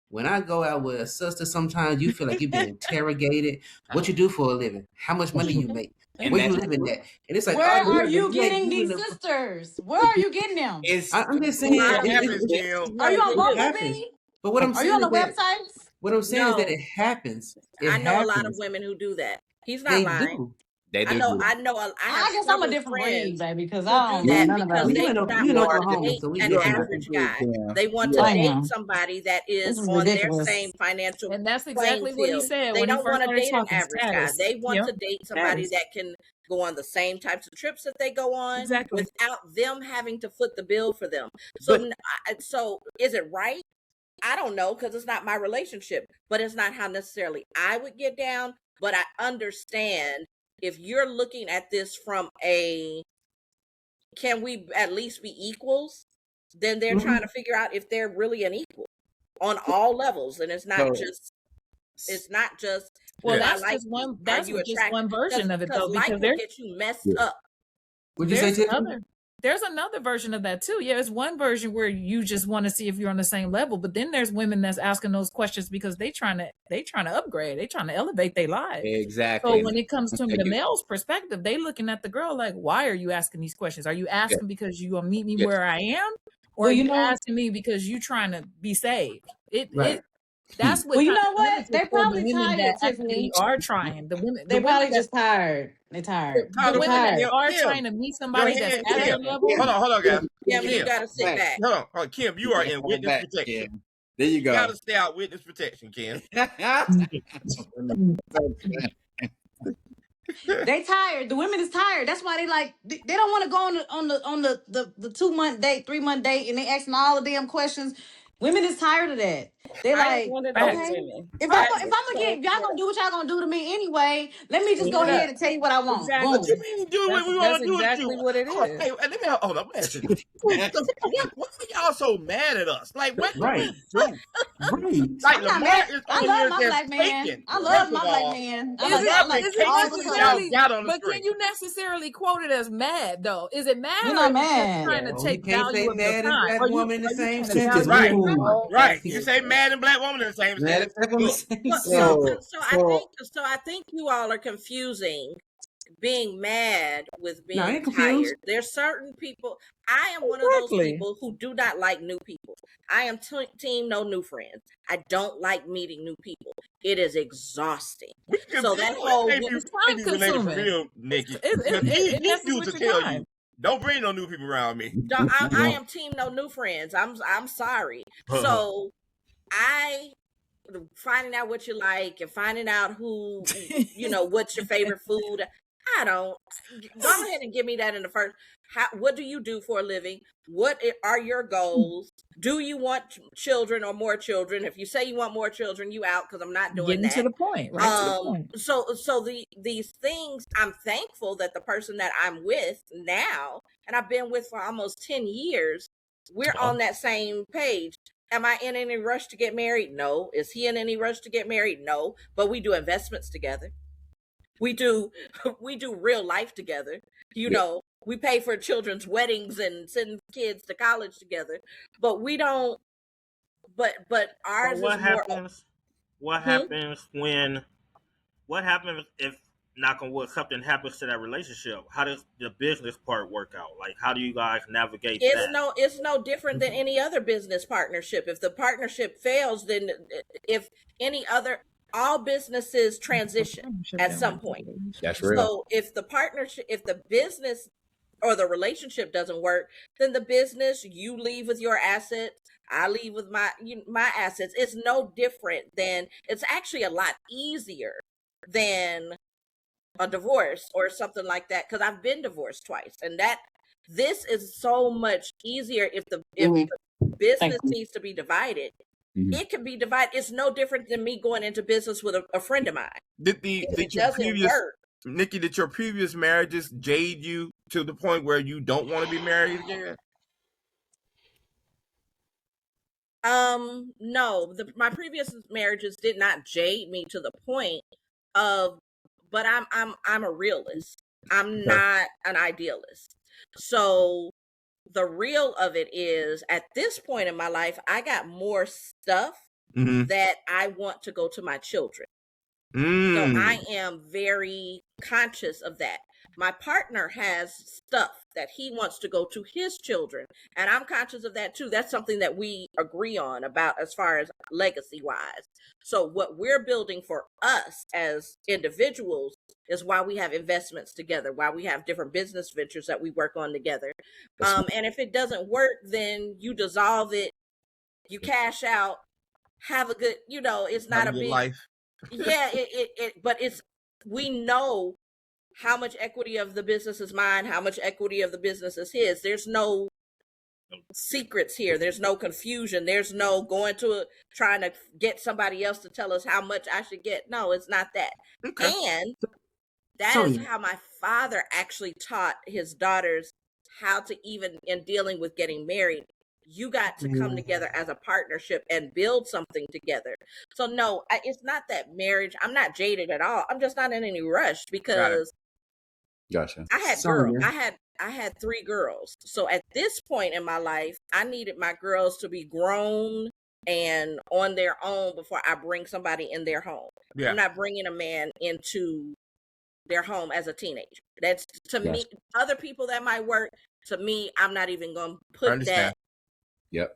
When I go out with a sister, sometimes you feel like you've been interrogated. What you do for a living? How much money you make? And Where you that's living at? And it's like, Where oh, are yeah, you getting you in these the. sisters? Where are you getting them? I'm just saying, Why? What happens, it, Kim? Are you on it happens. Bumblebee? But what I'm Are you saying on is the that websites? what I'm saying is that No, it happens. It I know a lot of happens. women who do that. He's not They lying. do. they I do know. do I know. I have I guess I'm a several different breed, friends baby, because who I do don't know that none because about Well, it. you they in, do not you in want to Oklahoma, date so we an get that. average guy. They want to I date am. somebody that This is is on their ridiculous. same financial And that's playing exactly what he field. said They when he don't first want to started date an talking average guy. status. They want Yep. to date somebody Status. that can go on the same types of trips that they go on Exactly. without them having to foot the bill for them. But So is it right? I don't know because it's not my relationship, but it's not how necessarily I would get down. But I understand if you're looking at this from a can we at least be equals, then they're trying to figure out if they're really an equal on all levels. And it's not just Well, do I that's like just you? one. Are That's you just one attracted? version of it, Because though, because like will get you messed up. would you say, there's Tiffany? another. There's another version of that too. Yeah, there's one version where you just want to see if you're on the same level, but then there's women that's asking those questions because they trying to upgrade, they trying to elevate their lives. exactly. So And when it comes from thank the you. male's perspective, they looking at the girl like, why are you asking these questions? Are you asking because you will meet me Yes. where I am, or Well, are you you know, asking me because you trying to be saved? Right. That's what well, you kind know of what? limits it They for the probably women that tired, actually Tiffany. are trying. The They women probably that just tired. They tired. the Hold on, They wait a women minute, that tired. are Kim. trying to meet Your somebody that's hand, at their Kim. level. Hold on, guys. Kim, you Kim, got to sit back. hold on, Kim. You are in witness Back, protection. Kim. There you You go. gotta stay out witness protection, Kim. They tired. The women is tired. That's why they don't want to go on the 2-month date, 3-month date, and they asking all the damn questions. Women is tired of that. They I was like, one of those Facts. okay, women. if I I'm gonna get y'all gonna do what y'all gonna do to me anyway, let me just go Straight up. ahead and tell you what I want. What Exactly. you Boom. mean do what we That's want to do with exactly you? what it Hold on, is. hey, let me hold on. Let me ask you this. Why are y'all so mad at us? Like, what did Right. we do? Right. Like, I'm not Lamar mad. is I on love here my just black man. faking. I love First my of black all, man. Is y'all like it take all the what colors. y'all got on the but can screen. you necessarily quote it as mad though? Is it mad, We're or not is it just mad. trying to Oh, you take can't say value of your mad and time? black woman in the Are you same trying to sentence. value Right, your No. time? right. You say mad and black woman in the same Mad sentence. and black woman in the Look, same Well, sentence. so I think you all are confusing being mad with No, I being ain't confused. tired. There's certain people. I am one of those Exactly. people who do not like new people. I am team no new friends. I don't like meeting new people. It is exhausting. we can, So that whole it It's may time be related for consuming. real, Nikki. It, He it messes used to with your tell time. you, don't bring no new people around me. I am team no new friends. I'm sorry. So I finding out what you like and finding out who what's your favorite food. I don't go ahead and give me that in the first. What do you do for a living? What are your goals? Do you want children or more children? If you say you want more children, you out because I'm not doing Getting to that. the point, right to the point. So these things, I'm thankful that the person that I'm with now, and I've been with for almost 10 years, we're on that same page. Am I in any rush to get married? No. Is he in any rush to get married? No. But we do investments together. We do real life together. We pay for children's weddings and send kids to college together. But we don't but ours But is more what happens when what happens if knock on wood something happens to that relationship? How does the business part work out? Like how do you guys navigate that? it's no different than any other business partnership. If the partnership fails, then if any other all businesses transition at some point. That's real. So if the business or the relationship doesn't work, then the business, you leave with your assets, I leave with my assets. It's no different than, it's actually a lot easier than a divorce or something like that, because I've been divorced twice, and this is so much easier. If the business needs to be divided, it can be divided. It's no different than me going into business with a friend of mine. Did Nikki, did your previous marriages jade you to the point where you don't want to be married again? No, my previous marriages did not jade me to the point of, but I'm a realist. I'm not an idealist. So the real of it is, at this point in my life, I got more stuff that I want to go to my children. So I am very conscious of that. My partner has stuff that he wants to go to his children, and I'm conscious of that too. That's something that we agree on about as far as legacy wise. So what we're building for us as individuals is why we have investments together, why we have different business ventures that we work on together. And if it doesn't work, then you dissolve it, you cash out, have a good, it's not a big life. Yeah, but we know how much equity of the business is mine, how much equity of the business is his. There's no secrets here. There's no confusion. There's no trying to get somebody else to tell us how much I should get. No, it's not that. Okay. And that is how my father actually taught his daughters how to, even in dealing with getting married, you got to come together as a partnership and build something together. So no, it's not that marriage. I'm not jaded at all. I'm just not in any rush because Gotcha. I had girls. I had 3 girls. So at this point in my life, I needed my girls to be grown and on their own before I bring somebody in their home. Yeah. I'm not bringing a man into their home as a teenager. That's to me. Other people that might work. To me, I'm not even going to put that. Yep.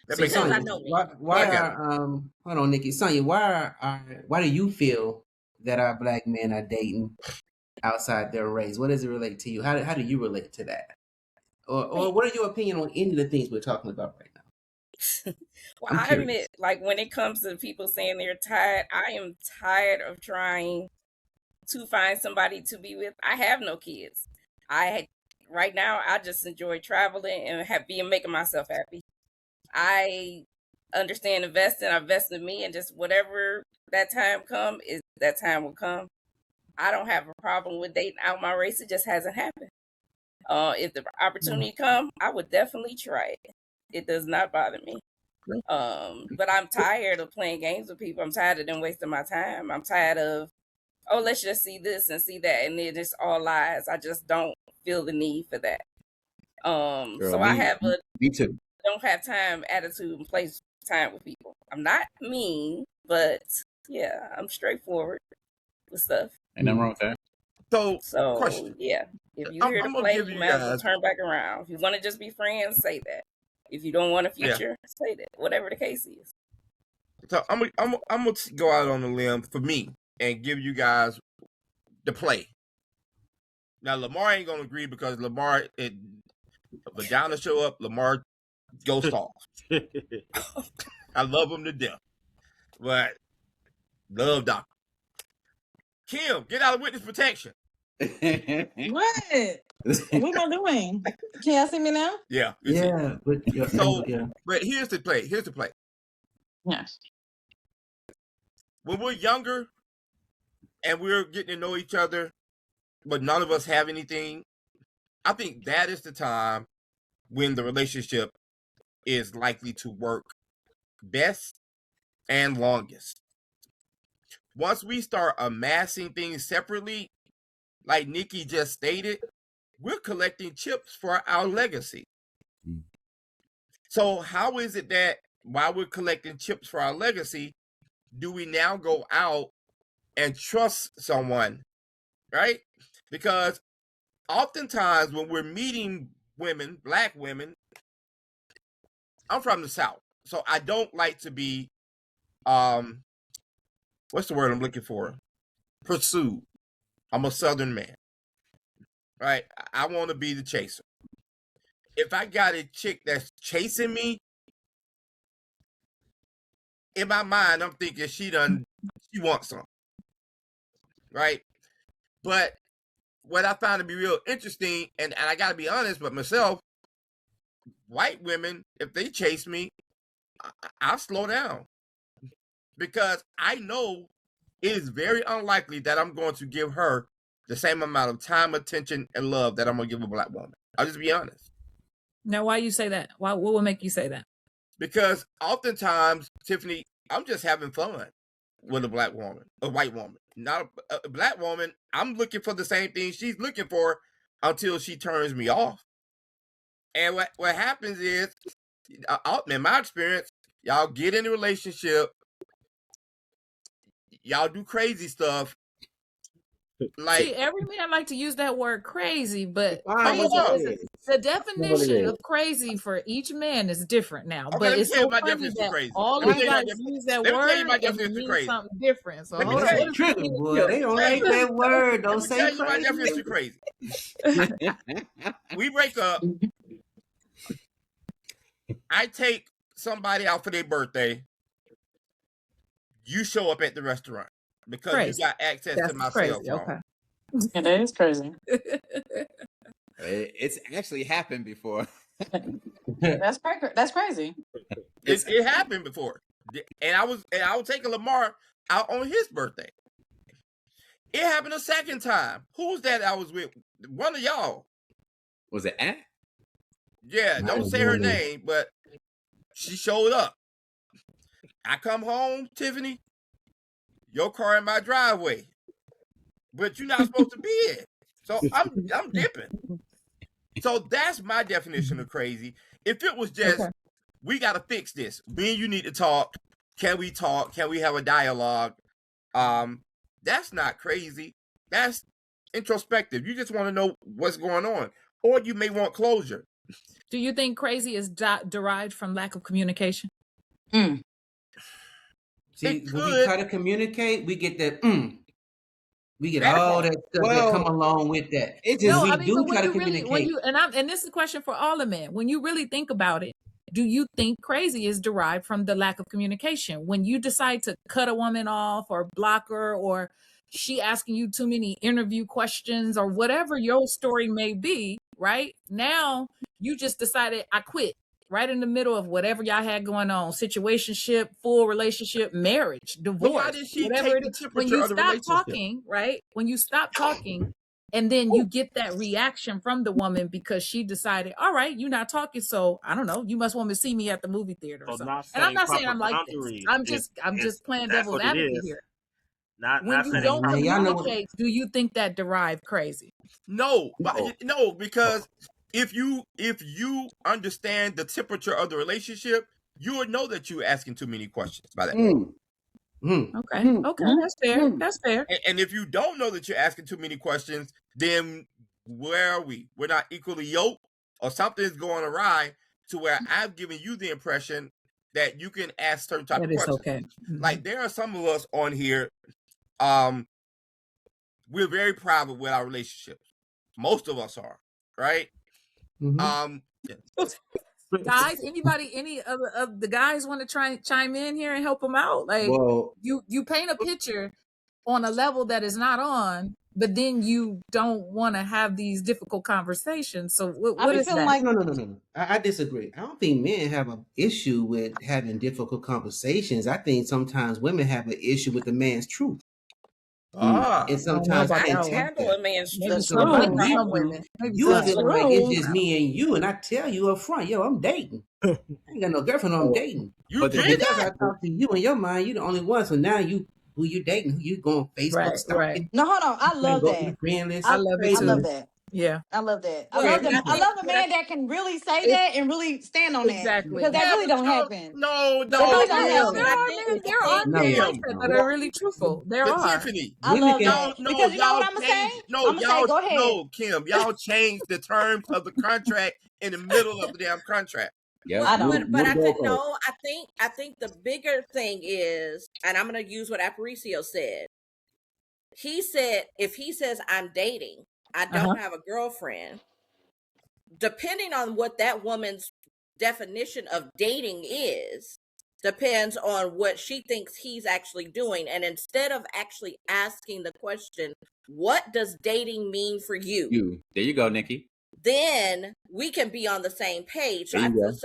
Sonya, hold on, Nikki. Sonya, why do you feel that our black men are dating outside their race? What does it relate to you? How do you relate to that? Or what are your opinion on any of the things we're talking about right now? Well, I admit, like when it comes to people saying they're tired, I am tired of trying to find somebody to be with. I have no kids. Right now, I just enjoy traveling and making myself happy. I understand investing. I invest in me, and just whatever that time that time will come. I don't have a problem with dating out my race. It just hasn't happened. If the opportunity come, I would definitely try it. It does not bother me. But I'm tired of playing games with people. I'm tired of them wasting my time. I'm tired of, let's just see this and see that, and then it's all lies. I just don't feel the need for that. So I have me too. Don't have time attitude and play time with people. I'm not mean, but yeah, I'm straightforward with stuff. Ain't nothing wrong with that. So question. Yeah, if you're here to play, you might as well turn back around. If you want to just be friends, say that. If you don't want a future, say that. Whatever the case is. So I'm gonna go out on a limb for me and give you guys the play. Now Lamar ain't gonna agree because Lamar, vagina show up, Lamar ghost off. I love him to death, but love doctor. Kim, get out of witness protection. What? What am I doing? Can y'all see me now? Yeah. But here's the play. Yes. When we're younger and we're getting to know each other, but none of us have anything, I think that is the time when the relationship is likely to work best and longest. Once we start amassing things separately, like Nikki just stated, we're collecting chips for our legacy. So how is it that while we're collecting chips for our legacy, do we now go out and trust someone, right? Because oftentimes when we're meeting women, black women, I'm from the South, so I don't like to be, what's the word I'm looking for? Pursued. I'm a Southern man, right? I want to be the chaser. If I got a chick that's chasing me, in my mind, I'm thinking she wants something, right? But what I found to be real interesting, and I got to be honest with myself, white women, if they chase me, I'll slow down because I know it is very unlikely that I'm going to give her the same amount of time, attention, and love that I'm going to give a black woman. I'll just be honest. Now, why you say that? What would make you say that? Because oftentimes, Tiffany, I'm just having fun with a black woman, a white woman, not a black woman. I'm looking for the same thing she's looking for until she turns me off. And what happens is, in my experience, y'all get in a relationship, y'all do crazy stuff. Like, see, every man like to use that word crazy, but Define crazy what it is is. the definition of crazy for each man is different now. okay, But let me it's tell you so my funny definition of that crazy. all Let me of tell you you my guys definition. use that Let me tell you word my and it definition of means crazy. something different. So Let me hold tell on, you. what Trigger, boy. They don't like that word. Don't Let me say tell you my crazy. definition of crazy. We break up. I take somebody out for their birthday. You show up at the restaurant because crazy. you got access That's to my crazy. cell phone. Okay. Yeah, that is crazy. It's actually happened before. That's crazy. It happened before, and I was taking Lamar out on his birthday. It happened a second time. Who's that I was with? One of y'all. Was it Aunt? Yeah, don't say her name, but she showed up. I come home, Tiffany. Your car in my driveway, but you're not supposed to be in. So I'm dipping. So that's my definition of crazy. If it was just, we got to fix this. Me and you need to talk. Can we talk? Can we have a dialogue? That's not crazy. That's introspective. You just want to know what's going on, or you may want closure. Do you think crazy is derived from lack of communication? See, when we try to communicate, we get that. We get all that stuff that come along with that. No, I mean, but when you really, and this is a question for all the men. When you really think about it, do you think crazy is derived from the lack of communication? When you decide to cut a woman off or block her, or she asking you too many interview questions, or whatever your story may be, right? Now you just decided, I quit. Right in the middle of whatever y'all had going on, situationship, full relationship, marriage, divorce, Why did she whatever take it the is. When temperature you of the stop relationship? talking, right? When you stop talking, and then you get that reaction from the woman because she decided, all right, you're not talking, so I don't know, you must want to see me at the movie theater or something. And I'm not saying I'm like this. I'm just playing devil's advocate here. When you don't communicate, do you think that derived crazy? No, because if you understand the temperature of the relationship, you would know that you're asking too many questions by that point. Okay, that's fair. That's fair. And if you don't know that you're asking too many questions, then where are we? We're not equally yoked, or something's going awry to where I've given you the impression that you can ask certain type of questions. Okay. Like, there are some of us on here, we're very private with our relationships. Most of us are, right? Guys, any of the guys want to try chime in here and help them out? Like, you paint a picture on a level that is not on, but then you don't want to have these difficult conversations. So what is that? Like, no. I disagree. I don't think men have an issue with having difficult conversations. I think sometimes women have an issue with the man's truth. And sometimes I can handle a man's truth. So my problem with it. You feel like it's just me and you, and I tell you up front, yo, I'm dating. I ain't got no girlfriend, I'm dating. Because I talk to you in your mind, you're the only one. So now who you dating, who you going Facebook stalking. No, hold on. I love that. I love that. Yeah. I love that. I love a man that can really say that and really stand on that. Because that really don't happen. No. There are men like that that are really truthful. There are. Tiffany, I love that. No, because you know y'all what I'm going to say? No, I'm going to say, go ahead. No, Kim, y'all changed the terms of the contract in the middle of the damn contract. Yeah, but I think no. I think the bigger thing is, and I'm going to use what Aparicio said. He said, if he says I'm dating, I don't have a girlfriend. Depending on what that woman's definition of dating is, depends on what she thinks he's actually doing. And instead of actually asking the question, what does dating mean for you? There you go, Nikki. Then we can be on the same page. So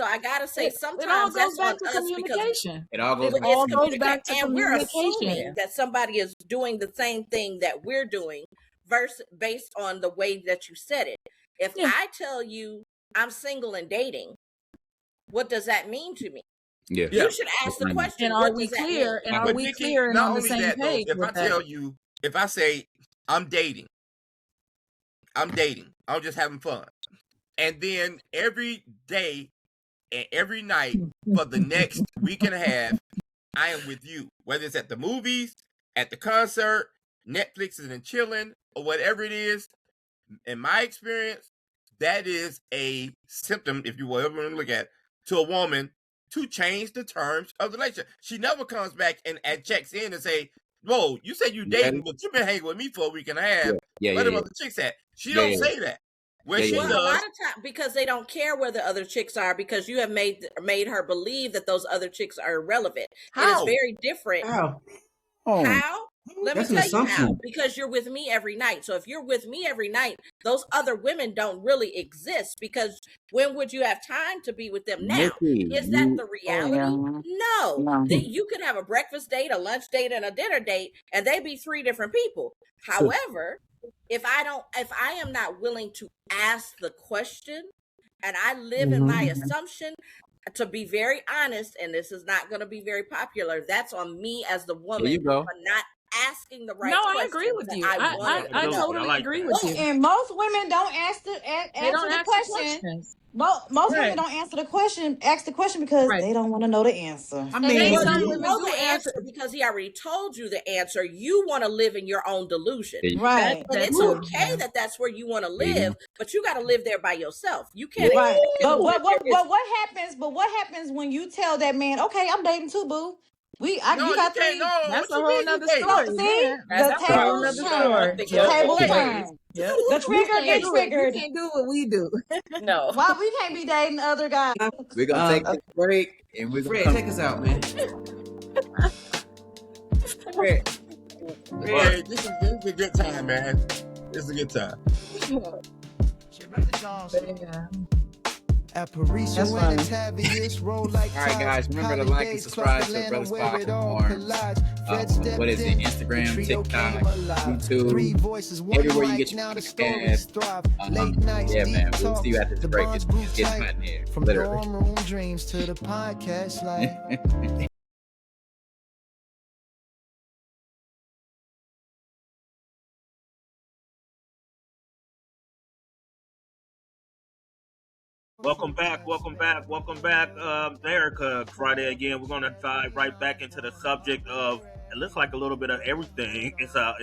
I gotta say, sometimes it all that's goes back on to us communication. It all goes back to communication. And we're assuming that somebody is doing the same thing that we're doing, versus based on the way that you said it. If I tell you I'm single and dating, what does that mean to me? Yeah. You should ask the question. And are what we does that clear? mean? And are But we Nikki, clear and not on the only same that though, page if with I that? tell you, if I say I'm dating, I'm just having fun, and then every day and every night for the next week and a half, I am with you, whether it's at the movies, at the concert, Netflix and chilling, or whatever it is. In my experience, that is a symptom, if you will ever look at, to a woman to change the terms of the relationship. She never comes back and checks in and say, "Whoa, you said you dating, but you've been hanging with me for a week and a half. Where the other chicks at?" She don't say that. Where she Well, does, a lot of times because they don't care where the other chicks are, because you have made her believe that those other chicks are irrelevant. It is very different. How? Let That's me an tell you how. assumption. Because you're with me every night. So if you're with me every night, those other women don't really exist, because when would you have time to be with them now? Nikki, Is that the reality? No. No. You could have a breakfast date, a lunch date, and a dinner date, and they be 3 different people. However, if I am not willing to ask the question, and I live in my assumption, to be very honest, and this is not going to be very popular, that's on me as the woman There you go. for not asking the right No, questions. I agree with you. I totally agree with you. And most women don't answer the question. Most women don't answer the question. Ask the question because they don't want to know the answer. I mean, you know the answer because he already told you the answer. You want to live in your own delusion, Right? And it's okay that that's where you want to live, but you got to live there by yourself. You can't. Right. But what happens? But what happens when you tell that man, "Okay, I'm dating too, boo. You got 3." That's a whole nother story. See, That's a whole nother story. The tables turn. The trigger get triggered. You can't do what we do. No. Why we can't be dating other guys? We're gonna take a break and we're gonna Fred, take us out, man. Fred, this is a good time, man. This is a good time. That's funny. All right, guys, remember to like and subscribe to Brothers Podcast more. What is it? Instagram, TikTok, YouTube, everywhere you get your podcast. Yeah, man. We'll see you after this break. It's getting hot in here, literally. Dreams to the podcast life. Welcome back. America. Friday again. We're gonna dive right back into the subject of, it looks like a little bit of everything. It's a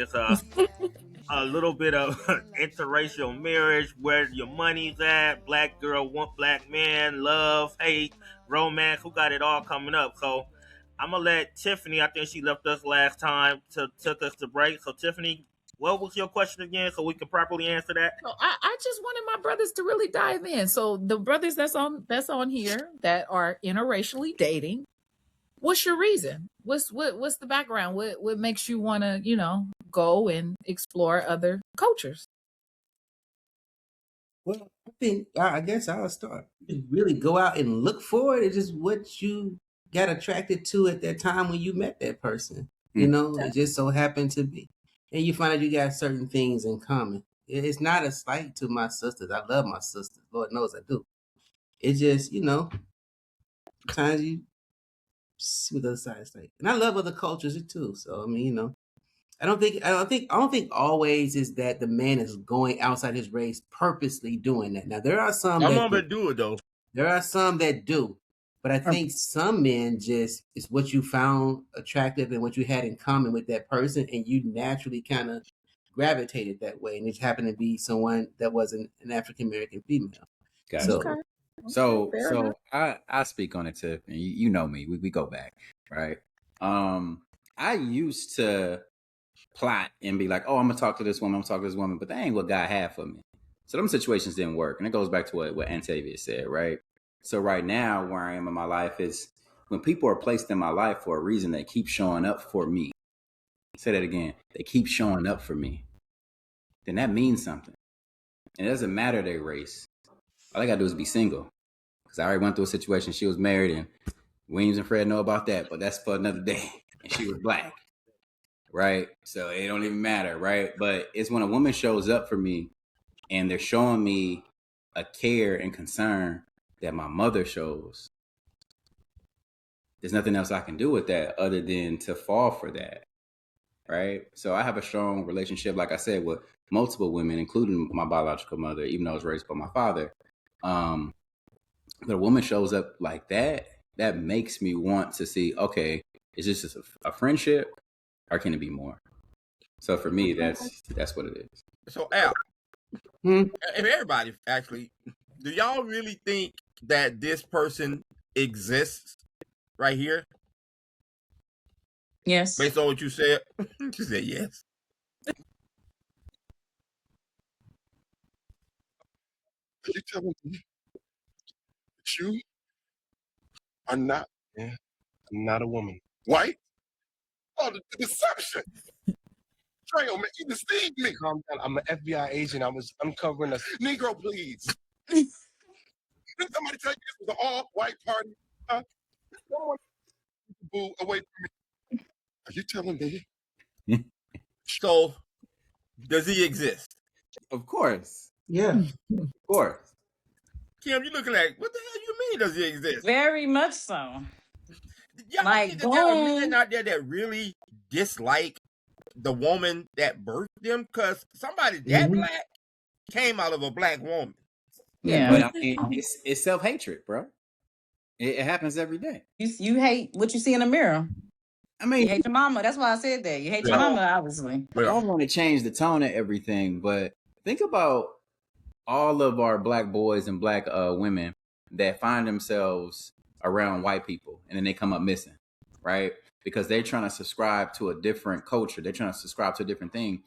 little bit of interracial marriage, where your money's at, black girl want black man, love, hate, romance. Who got it all coming up? So I'm gonna let Tiffany. I think she left us last time took us to break. So Tiffany, what was your question again, so we can properly answer that? So I just wanted my brothers to really dive in. So the brothers that's on here that are interracially dating, what's your reason? What's the background? What makes you want to go and explore other cultures? Well, I guess I'll start. Really go out and look for it. It's just what you got attracted to at that time when you met that person. It just so happened to be. And you find out you got certain things in common. It's not a slight to my sisters. I love my sisters. Lord knows I do. It's just, sometimes you see what the other side is like. And I love other cultures too. So I mean, I don't think always is that the man is going outside his race purposely doing that. Now there are some that do it though. There are some that do. But I think some men just, it's what you found attractive and what you had in common with that person, and you naturally kind of gravitated that way. And it happened to be someone that was an African American female. Gotcha. So I speak on it, Tiff, and you know me. We go back, right? I used to plot and be like, "Oh, I'm gonna talk to this woman. But that ain't what God had for me. So them situations didn't work, and it goes back to what Antavia said, right? So right now, where I am in my life is when people are placed in my life for a reason, they keep showing up for me. Say that again. They keep showing up for me. Then that means something. And it doesn't matter their race. All I got to do is be single. Because I already went through a situation. She was married, and Williams and Fred know about that, but that's for another day. And she was black. Right? So it don't even matter, right? But it's when a woman shows up for me and they're showing me a care and concern that my mother shows. there's nothing else I can do with that other than to fall for that. Right. So I have a strong relationship, like I said, with multiple women, including my biological mother, even though I was raised by my father. But a woman shows up like that, that makes me want to see, okay, is this just a friendship or can it be more? So for me, that's what it is. So Al, if everybody actually, do y'all really think that this person exists right here? Yes. Based on what you said, she said yes. Are you telling me that you are not, man, I'm not a woman. White? Oh, the deception. Trail, man, you deceived me. Calm down. I'm an FBI agent. I was uncovering a Negro, please. Did somebody tell you this was an all-white party? Huh? Someone boo away from me. Are you telling me? So, does he exist? Of course. Yeah. Of course. Kim, you looking like, what the hell you mean does he exist? Very much so. Y'all Like, think that there are men out there that really dislike the woman that birthed them? Because somebody that black came out of a black woman. Yeah, but I mean, it's self-hatred, bro. It happens every day. You hate what you see in the mirror. I mean, you hate your mama. That's why I said that. You hate your mama, obviously. I don't want to change the tone of everything, but think about all of our black boys and black women that find themselves around white people and then they come up missing, right? Because they're trying to subscribe to a different culture. They're trying to subscribe to a different thing.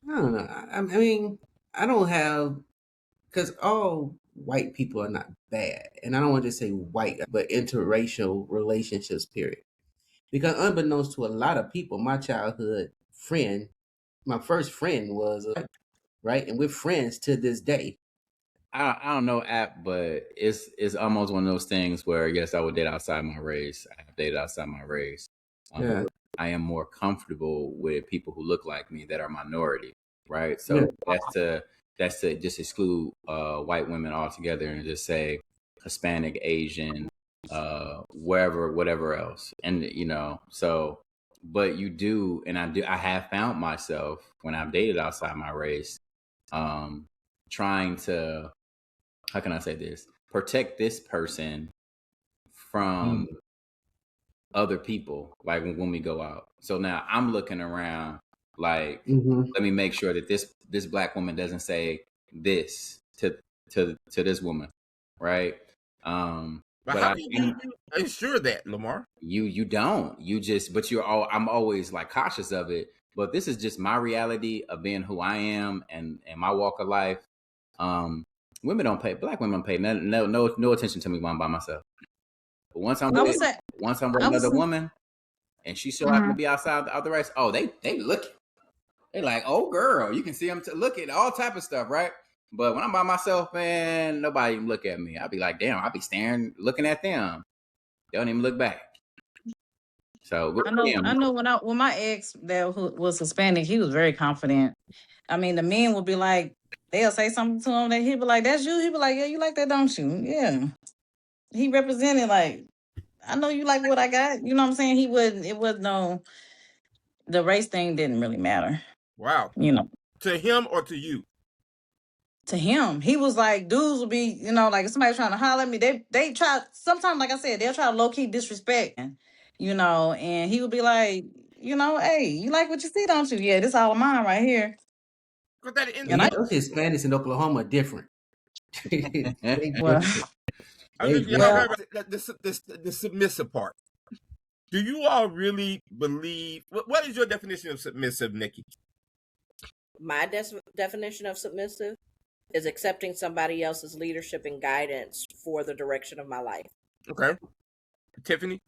I don't know. I mean, I don't have, because all white people are not bad. And I don't want to say white, but interracial relationships, period. Because unbeknownst to a lot of people, my childhood friend, my first friend was, right? And we're friends to this day. I don't know app, but it's almost one of those things where, yes, I would date outside my race. I have dated outside my race. Yeah. I am more comfortable with people who look like me that are minority, right? So that's to just exclude white women altogether and just say Hispanic, Asian, whatever else. And so, but you do, and I have found myself when I've dated outside my race, trying to, how can I say this, protect this person from other people, like when we go out. So now I'm looking around like, let me make sure that this black woman doesn't say this to this woman, right? But how do you ensure that, Lamar? You don't. You just, but I'm always like cautious of it. But this is just my reality of being who I am and my walk of life. Black women don't pay no attention to me when I'm by myself. But once I'm with another woman and she so happen to be outside the race, oh, they look. They like, oh girl, you can see them look at all type of stuff, right? But when I'm by myself, man, nobody even look at me. I'll be like, damn, I'll be staring, looking at them. They don't even look back. So I know when my ex that was Hispanic, he was very confident. I mean, the men would be like, they'll say something to him that he'd be like, that's you. He'd be like, yeah, you like that, don't you? Yeah. He represented like, I know you like what I got. You know what I'm saying? The race thing didn't really matter. Wow. To him or to you? To him. He was like, dudes would be, like if somebody trying to holler at me, they try, sometimes, like I said, they'll try to low-key disrespect, and he would be like, hey, you like what you see, don't you? Yeah, this all of mine right here. Those Hispanics in Oklahoma are different. The submissive part. Do you all really believe? What is your definition of submissive, Nikki? My definition of submissive is accepting somebody else's leadership and guidance for the direction of my life. Okay. Tiffany?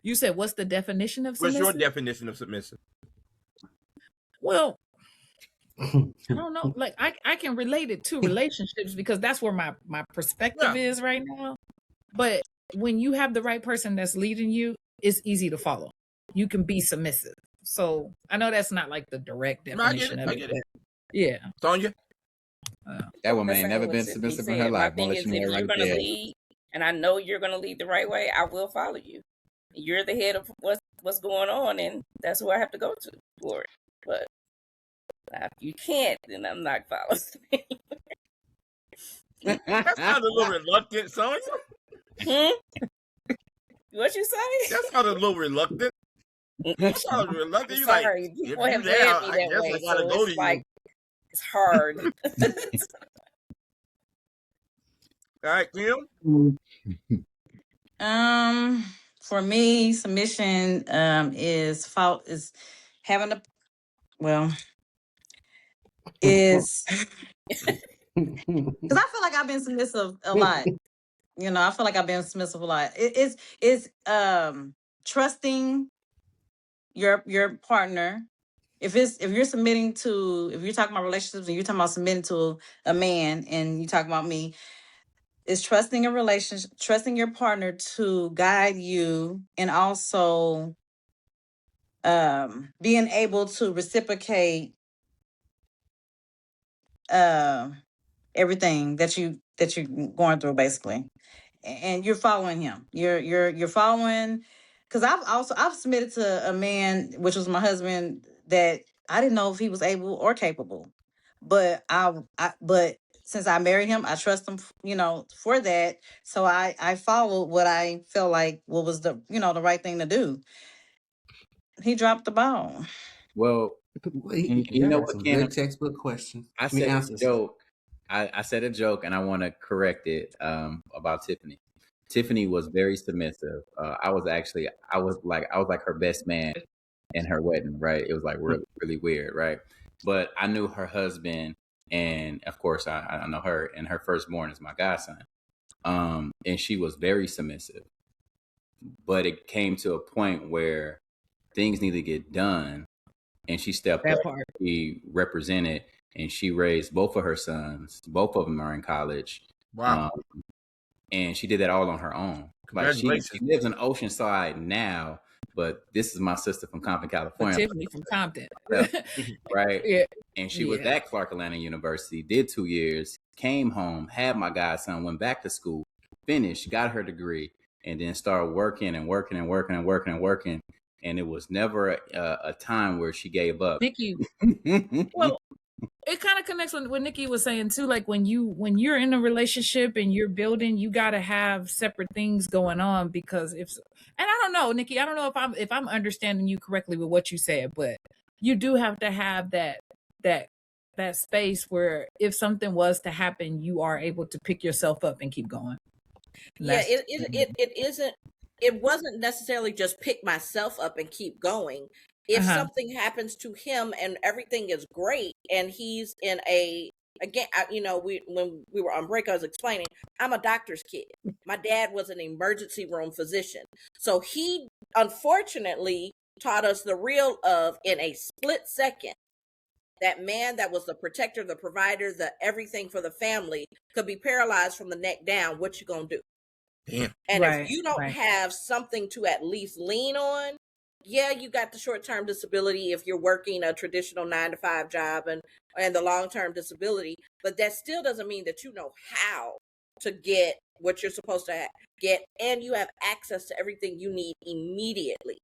You said, what's the definition of submissive? What's your definition of submissive? Well, I don't know. Like, I can relate it to relationships because that's where my perspective is right now. But when you have the right person that's leading you, it's easy to follow. You can be submissive. So I know that's not like the direct definition of it. Yeah. Sonya? That woman That's ain't not never what been Tiffany submissive in her said. My life. Won't thing let is, you know if right you're going to there. lead, and I know you're going to lead the right way, I will follow you. You're the head of what's going on, and that's who I have to go to for it. But if you can't, then I'm not following. That sounded a little reluctant, Sonya. What you say? That sounded a little reluctant. That sounded reluctant. You like, Sorry, if people you have there, led me I that guess way, I gotta so go to it's you. like it's hard. All right, Kim. For me, submission is having a is because I feel like I've been submissive a lot. I feel like I've been submissive a lot. It's trusting your partner. If you're talking about relationships and you're talking about submitting to a man and you talk about me, is trusting a relationship, trusting your partner to guide you, and also being able to reciprocate everything that you're going through, basically, and you're following him. You're following, because I've submitted to a man, which was my husband, that I didn't know if he was able or capable, but but since I married him, I trust him, for that. So I followed what I felt like what was the the right thing to do. He dropped the ball. Well, you know what, Kim? Good textbook questions. I said a joke. I said a joke, and I want to correct it about Tiffany. Tiffany was very submissive. I was like her best man in her wedding, right? It was like really, really weird, right? But I knew her husband, and of course I know her, and her firstborn is my godson. And she was very submissive. But it came to a point where things need to get done, and she stepped up. She represented, and she raised both of her sons. Both of them are in college. Wow. And she did that all on her own. Like she lives in Oceanside now, but this is my sister from Compton, California. Tiffany from Compton. Right? Yeah. And she was at Clark Atlanta University, did 2 years, came home, had my godson, went back to school, finished, got her degree, and then started working and working and working and working and working. And it was never a time where she gave up. Nikki, well, it kind of connects with what Nikki was saying too. Like when you're in a relationship and you're building, you got to have separate things going on, because and I don't know, Nikki, I don't know if I'm understanding you correctly with what you said, but you do have to have that space where if something was to happen, you are able to pick yourself up and keep going. Yeah, it wasn't necessarily just pick myself up and keep going. If something happens to him and everything is great, and he's in when we were on break, I was explaining, I'm a doctor's kid. My dad was an emergency room physician. So he unfortunately taught us the real of, in a split second, that man that was the protector, the provider, the everything for the family could be paralyzed from the neck down. What you gonna do? Damn. And if you don't have something to at least lean on, yeah, you got the short-term disability if you're working a traditional 9-to-5 job, and the long-term disability, but that still doesn't mean that you know how to get what you're supposed to get, and you have access to everything you need immediately.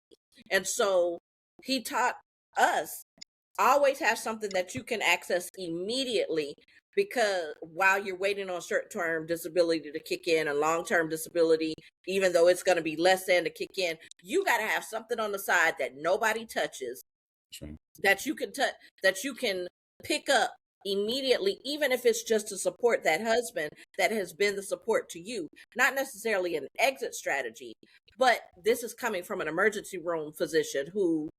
And so he taught us, always have something that you can access immediately, because while you're waiting on short-term disability to kick in and long-term disability, even though it's going to be less than to kick in, you got to have something on the side that nobody touches, that you can that you can pick up immediately, even if it's just to support that husband that has been the support to you. Not necessarily an exit strategy, but this is coming from an emergency room physician who,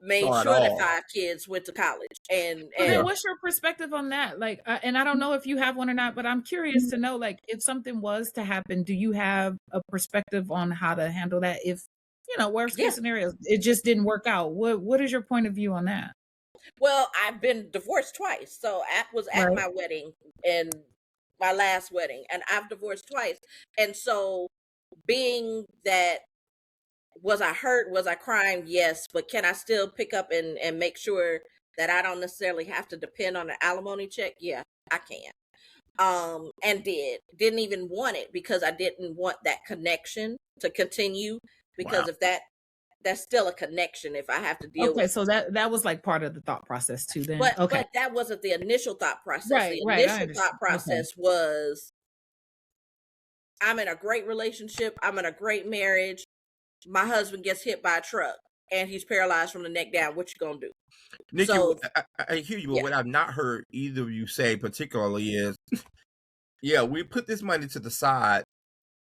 made sure that 5 kids went to college. And what's your perspective on that? Like, and I don't know if you have one or not, but I'm curious to know, like, if something was to happen, do you have a perspective on how to handle that? If, worst case scenario, it just didn't work out. What is your point of view on that? Well, I've been divorced twice. So I was at my wedding, and my last wedding, and I've divorced twice. And so being that, was I hurt? Was I crying? Yes. But can I still pick up and make sure that I don't necessarily have to depend on an alimony check, yeah, I can. And didn't even want it because I didn't want that connection to continue, because if that's still a connection if I have to deal with. Okay, so that was like part of the thought process too then. But Okay. but that wasn't the initial thought process. Right, The right, I initial thought understand. process was, I'm in a great relationship, I'm in a great marriage, my husband gets hit by a truck and he's paralyzed from the neck down. What you gonna do? Nikki, So, I hear you, but what I've not heard either of you say particularly is, yeah, we put this money to the side,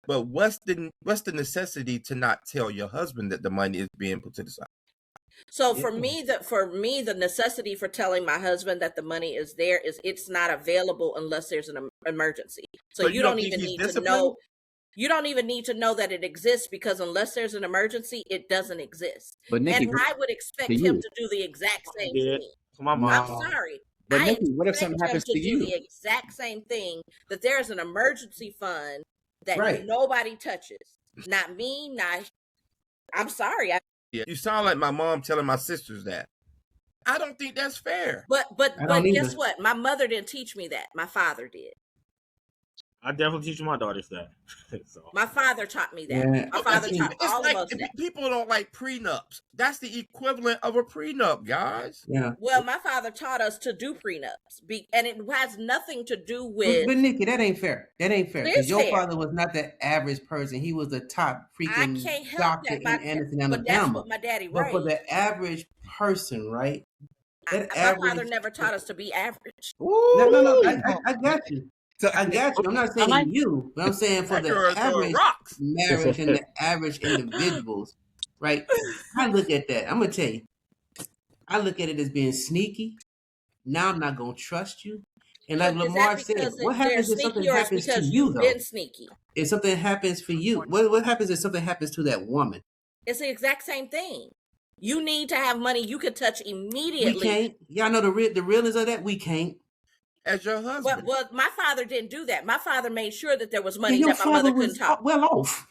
but what's the necessity to not tell your husband that the money is being put to the side? So for me, the necessity for telling my husband that the money is there is it's not available unless there's an emergency. So you don't even need to know. You don't even need to know that it exists, because unless there's an emergency, it doesn't exist. But Nikki, and I would expect him to do the exact same thing. My mom. I'm sorry. But I Nikki, what if something happens to do you? the exact same thing, that there's an emergency fund that Right. nobody touches. Not me, not. I'm sorry. Yeah, you sound like my mom telling my sisters that. I don't think that's fair. But guess what? My mother didn't teach me that. My father did. I definitely teach my daughters that. So. My father taught me that. Yeah. My father taught all of us that. People don't like prenups. That's the equivalent of a prenup, guys. Yeah. Well, my father taught us to do prenups, and it has nothing to do with. But Nikki, that ain't fair. That ain't fair. It Because is your fair. father was not the average person. He was the top freaking I can't help doctor that. in Anderson, But that's Alabama. what my daddy But for raised. the average person, right? My father never taught us to be average. No. I got you. So I got you. I'm not saying you, but I'm saying for the average marriage and the average individuals, right? I look at that. I'm gonna tell you. I look at it as being sneaky. Now I'm not gonna trust you. And like Lamar said, what happens if something happens to you though? Been sneaky. If something happens for you, what happens if something happens to that woman? It's the exact same thing. You need to have money you can touch immediately. We can't. Y'all know the realness of that? We can't. As your husband. Well, my father didn't do that. My father made sure that there was money Your that my mother father couldn't was touch. well off.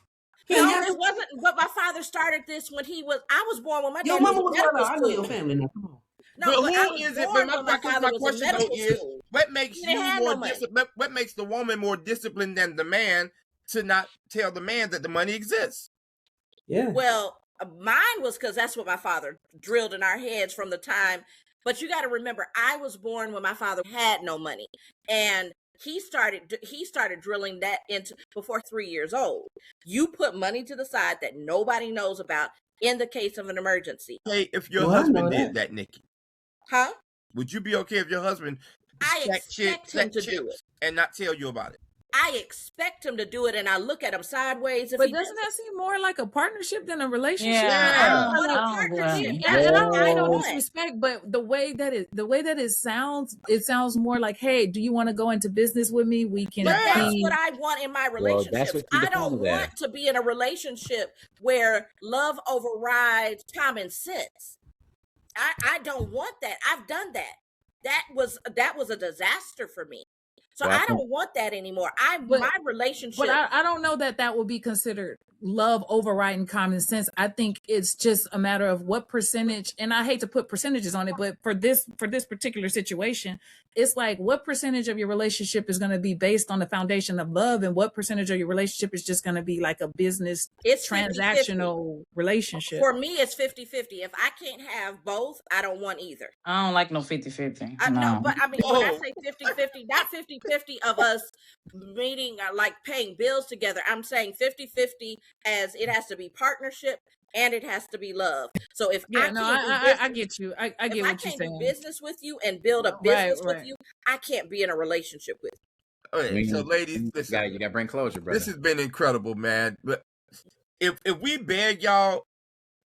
No, it wasn't. But my father started this when I was born when my Your daddy mama was was in well medical off. I know your school. family now. Come on. No, but but I who was is it? born But when my father my was in question though medical is, school. what makes He didn't you have more no money. disciplined? What makes the woman more disciplined than the man to not tell the man that the money exists? Yeah. Well, mine was because that's what my father drilled in our heads from the time. But you got to remember, I was born when my father had no money, and he started drilling that into before 3 years old. You put money to the side that nobody knows about in the case of an emergency. Hey, if your husband did that, Nikki, huh? Would you be okay if your husband I expect him to do it and not tell you about it? I expect him to do it, and I look at him sideways. But doesn't that seem more like a partnership than a relationship? Yeah, I don't disrespect, but the way that it sounds more like, hey, do you want to go into business with me? We can. But that's what I want in my relationships. I don't want to be in a relationship where love overrides common sense. I don't want that. I've done that. That was a disaster for me. So I don't want that anymore. My relationship. But I don't know that will be considered love overriding common sense. I think it's just a matter of what percentage, and I hate to put percentages on it, but for this particular situation, it's like what percentage of your relationship is going to be based on the foundation of love, and what percentage of your relationship is just going to be like a business transactional 50-50. relationship. For me, it's 50-50. If I can't have both, I don't want either. I don't like no 50-50. I know, but I mean, when I Oh. say 50-50, not 50-50 of us meeting, like paying bills together. I'm saying 50-50 as it has to be partnership and it has to be love. So if I get you. I get what you're saying. If I can't do business with you and build a business with you, I can't be in a relationship with you. Okay, so ladies, listen, you gotta bring closure, brother. This has been incredible, man. But if we beg y'all,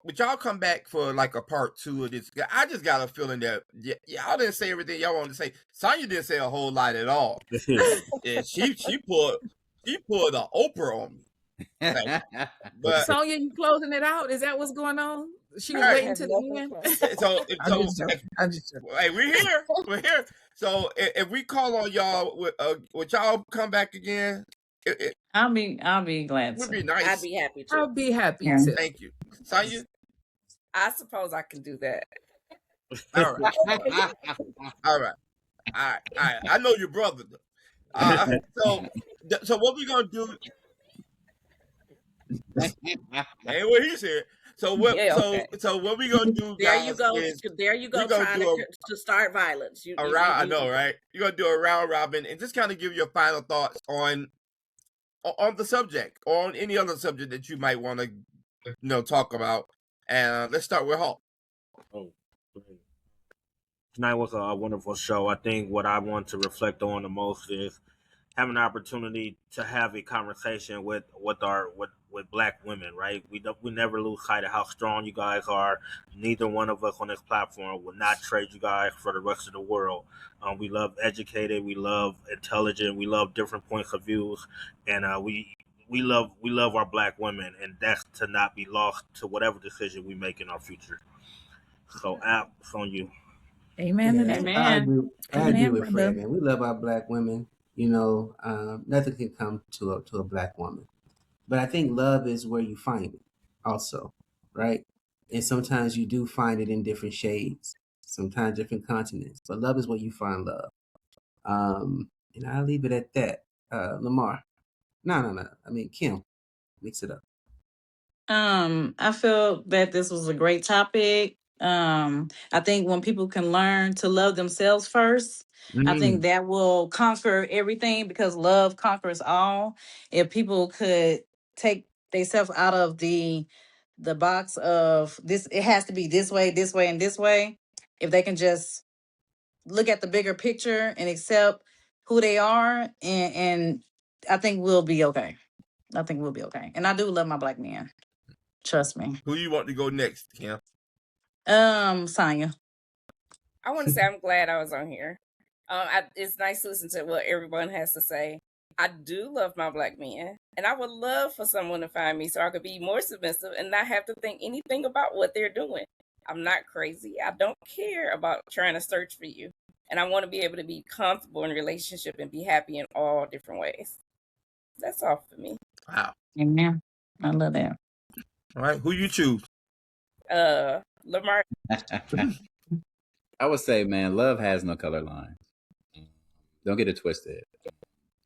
would y'all come back for like a part 2 of this? I just got a feeling that y'all didn't say everything y'all wanted to say. Sonya didn't say a whole lot at all. And she pulled an Oprah on me. But Sonya, you closing it out? Is that what's going on? She was waiting to the end. I'm just hey, we're here. So if we call on y'all, would y'all come back again? I'll be glad. Would be nice. I'd be happy to. I'll be happy Yeah. to. Thank you, Sonya. I suppose I can do that. All right. All right. All right. I know your brother. So what we gonna do? Ain't what he said. So what? Yeah, okay. So what we gonna do, There you guys? go. Is There you we go. gonna Trying do to start violence. a round. I know, right? You're gonna do a round robin and just kind of give your final thoughts on the subject or on any other subject that you might want to talk about. And let's start with Hawk. Oh, great. Tonight was a wonderful show. I think what I want to reflect on the most is having an opportunity to have a conversation with black women, right? We never lose sight of how strong you guys are. Neither one of us on this platform will not trade you guys for the rest of the world. We love educated, we love intelligent, we love different points of views, and we love our black women, and that's to not be lost to whatever decision we make in our future. So, it's on you. Amen to that. I agree Amen, with Fred, brother. man. We love our black women. Nothing can come to a black woman. But I think love is where you find it also, right? And sometimes you do find it in different shades, sometimes different continents. But love is where you find love. And I'll leave it at that. Lamar. No. I mean, Kim, mix it up. I feel that this was a great topic. I think when people can learn to love themselves first, I think that will conquer everything because love conquers all. If people could take themselves out of the box of this, it has to be this way, and this way. If they can just look at the bigger picture and accept who they are, and I think we'll be okay. I think we'll be okay. And I do love my black men. Trust me. Who you want to go next, Kim? Sonya. I want to say I'm glad I was on here. It's nice to listen to what everyone has to say. I do love my black men, and I would love for someone to find me so I could be more submissive and not have to think anything about what they're doing. I'm not crazy. I don't care about trying to search for you, and I want to be able to be comfortable in a relationship and be happy in all different ways. That's all for me. Wow. Amen. I love that. All right, who you choose? Lamar. I would say, man, love has no color lines. Don't get it twisted.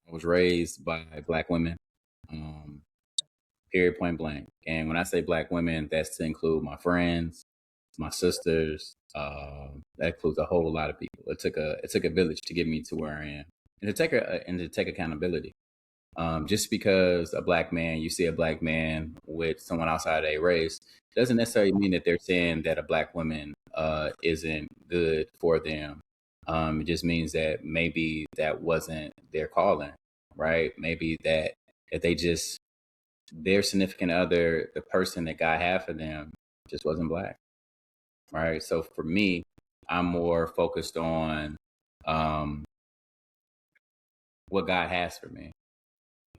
I was raised by black women, period, point blank. And when I say black women, that's to include my friends, my sisters. That includes a whole lot of people. It took a village to get me to where I am, and to take accountability. Just because a black man, you see a black man with someone outside a race, doesn't necessarily mean that they're saying that a black woman isn't good for them. It just means that maybe that wasn't their calling, right? Maybe that they just, their significant other, the person that God had for them just wasn't black, right? So for me, I'm more focused on what God has for me,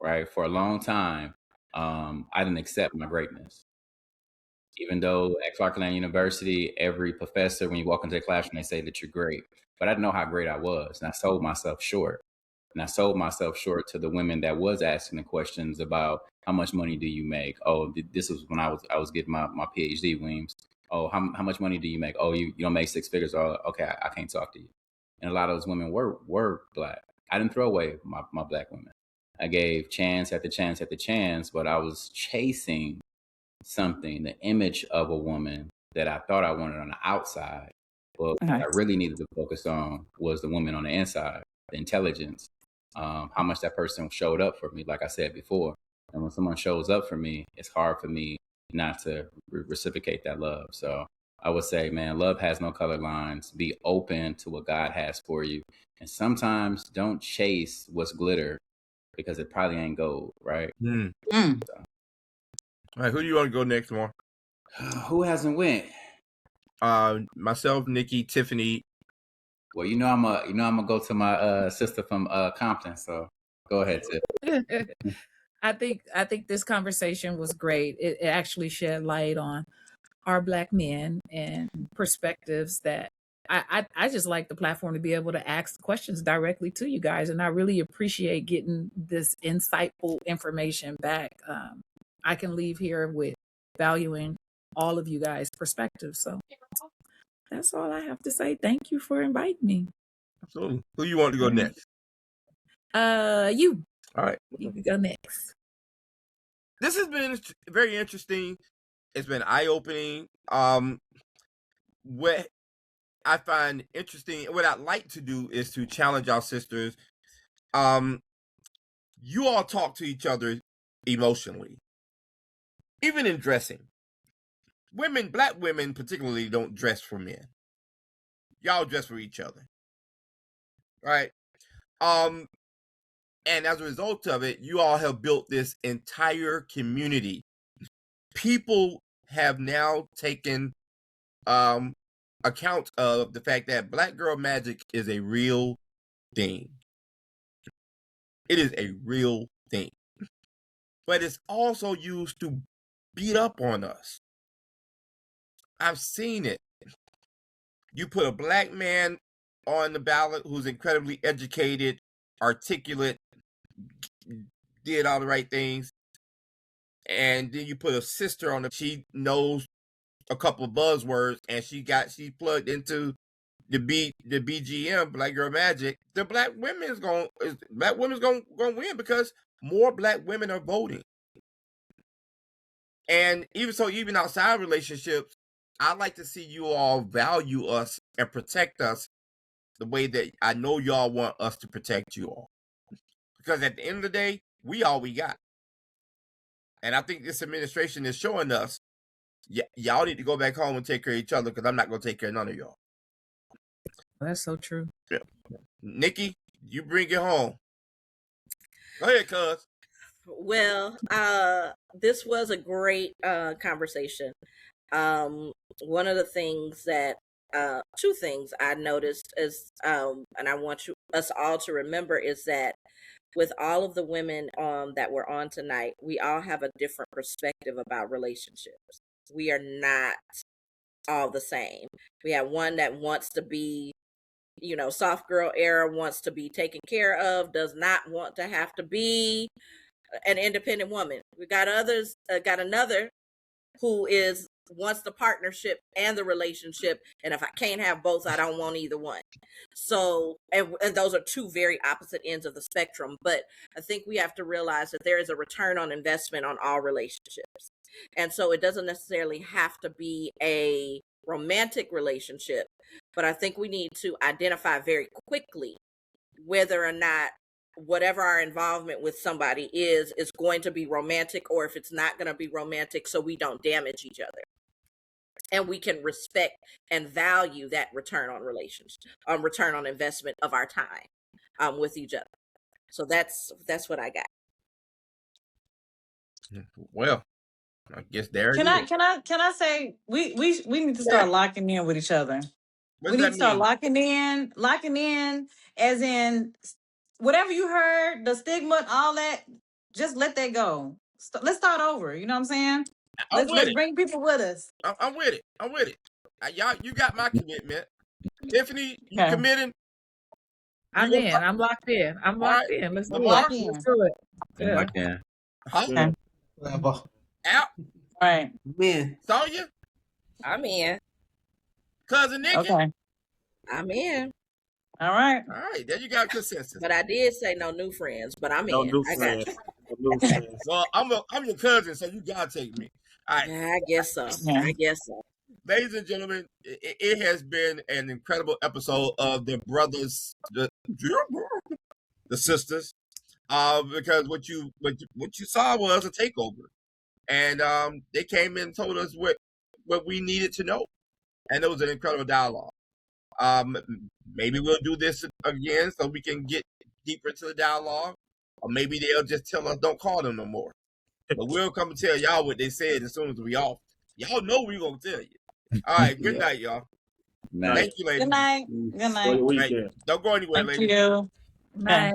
right? For a long time, I didn't accept my greatness. Even though at Clarkland University, every professor, when you walk into the classroom, they say that you're great. But I didn't know how great I was. And I sold myself short. And I sold myself short to the women that was asking the questions about how much money do you make? Oh, this was when I was getting my PhD, Weems. Oh, how much money do you make? Oh, you don't make six figures. Oh, okay, I can't talk to you. And a lot of those women were black. I didn't throw away my black women. I gave chance after chance after chance, but I was chasing something, the image of a woman that I thought I wanted on the outside. But what I really needed to focus on was the woman on the inside, the intelligence, how much that person showed up for me, like I said before. And when someone shows up for me, it's hard for me not to reciprocate that love. So I would say, man, love has no color lines. Be open to what God has for you. And sometimes don't chase what's glitter because it probably ain't gold, right? So. All right, who do you want to go next, Lamar? Who hasn't went? Myself, Nikki, Tiffany. Well, I'm gonna go to my sister from Compton. So go ahead, Tiff. I think this conversation was great. It actually shed light on our black men and perspectives that I just like the platform to be able to ask questions directly to you guys, and I really appreciate getting this insightful information back. I can leave here with valuing all of you guys' perspectives. So That's all I have to say. Thank you for inviting me. Absolutely. Who you want to go next? You. All right. You can go next. This has been very interesting. It's been eye-opening. What I find interesting, what I'd like to do is to challenge our sisters. You all talk to each other emotionally, even in dressing. Women, black women particularly, don't dress for men. Y'all dress for each other, right? And as a result of it, you all have built this entire community. People have now taken account of the fact that Black Girl Magic is a real thing. It is a real thing. But it's also used to beat up on us. I've seen it. You put a black man on the ballot who's incredibly educated, articulate, did all the right things, and then you put a sister on she knows a couple of buzzwords, and she's plugged into the BGM, Black Girl Magic. The black women's gonna win because more black women are voting. And even outside relationships, I like to see you all value us and protect us the way that I know y'all want us to protect you all. Because at the end of the day, we all we got. And I think this administration is showing us, y'all need to go back home and take care of each other, because I'm not going to take care of none of y'all. That's so true. Yeah. Nikki, you bring it home. Go ahead, cuz. Well, this was a great conversation. One of the things that, two things I noticed is, and I want us all to remember, is that with all of the women that were on tonight, we all have a different perspective about relationships. We are not all the same. We have one that wants to be, soft girl era, wants to be taken care of, does not want to have to be an independent woman. We got others, got another who wants the partnership and the relationship, and if I can't have both, I don't want either one. So, and those are two very opposite ends of the spectrum. But I think we have to realize that there is a return on investment on all relationships, and so it doesn't necessarily have to be a romantic relationship. But I think we need to identify very quickly whether or not whatever our involvement with somebody is going to be romantic, or if it's not going to be romantic, so we don't damage each other. And we can respect and value that return on return on investment of our time with each other. So that's what I got. Well, I guess there Can I say we need to start locking in with each other. We need to start locking in, as in whatever you heard, the stigma, all that. Just let that go. Let's start over. You know what I'm saying? Let's bring people with us. I'm with it. Y'all, you got my commitment. Tiffany, you committed? I'm in. I'm locked in. I'm locked in. Let's do it. Let's do it. I'm locked in. Okay. Out. All right. Man. Sonya? I'm in. Cousin Nikki? Okay. I'm in. All right. All right. There you got consensus. But I did say no new friends, but I'm in. I got you. Well, I'm your cousin, so you gotta take me. All right. Yeah, I guess so. I guess so. Ladies and gentlemen, it has been an incredible episode of the brothers, the sisters, because what you saw was a takeover, and they came in and told us what we needed to know, and it was an incredible dialogue. Maybe we'll do this again so we can get deeper into the dialogue, or maybe they'll just tell us don't call them no more. But we'll come and tell y'all what they said as soon as we off. Y'all know we're gonna tell you. All right, good night, y'all. Night. Thank you, ladies. Good night. Good night. Don't go anywhere, ladies. Thank you. Bye.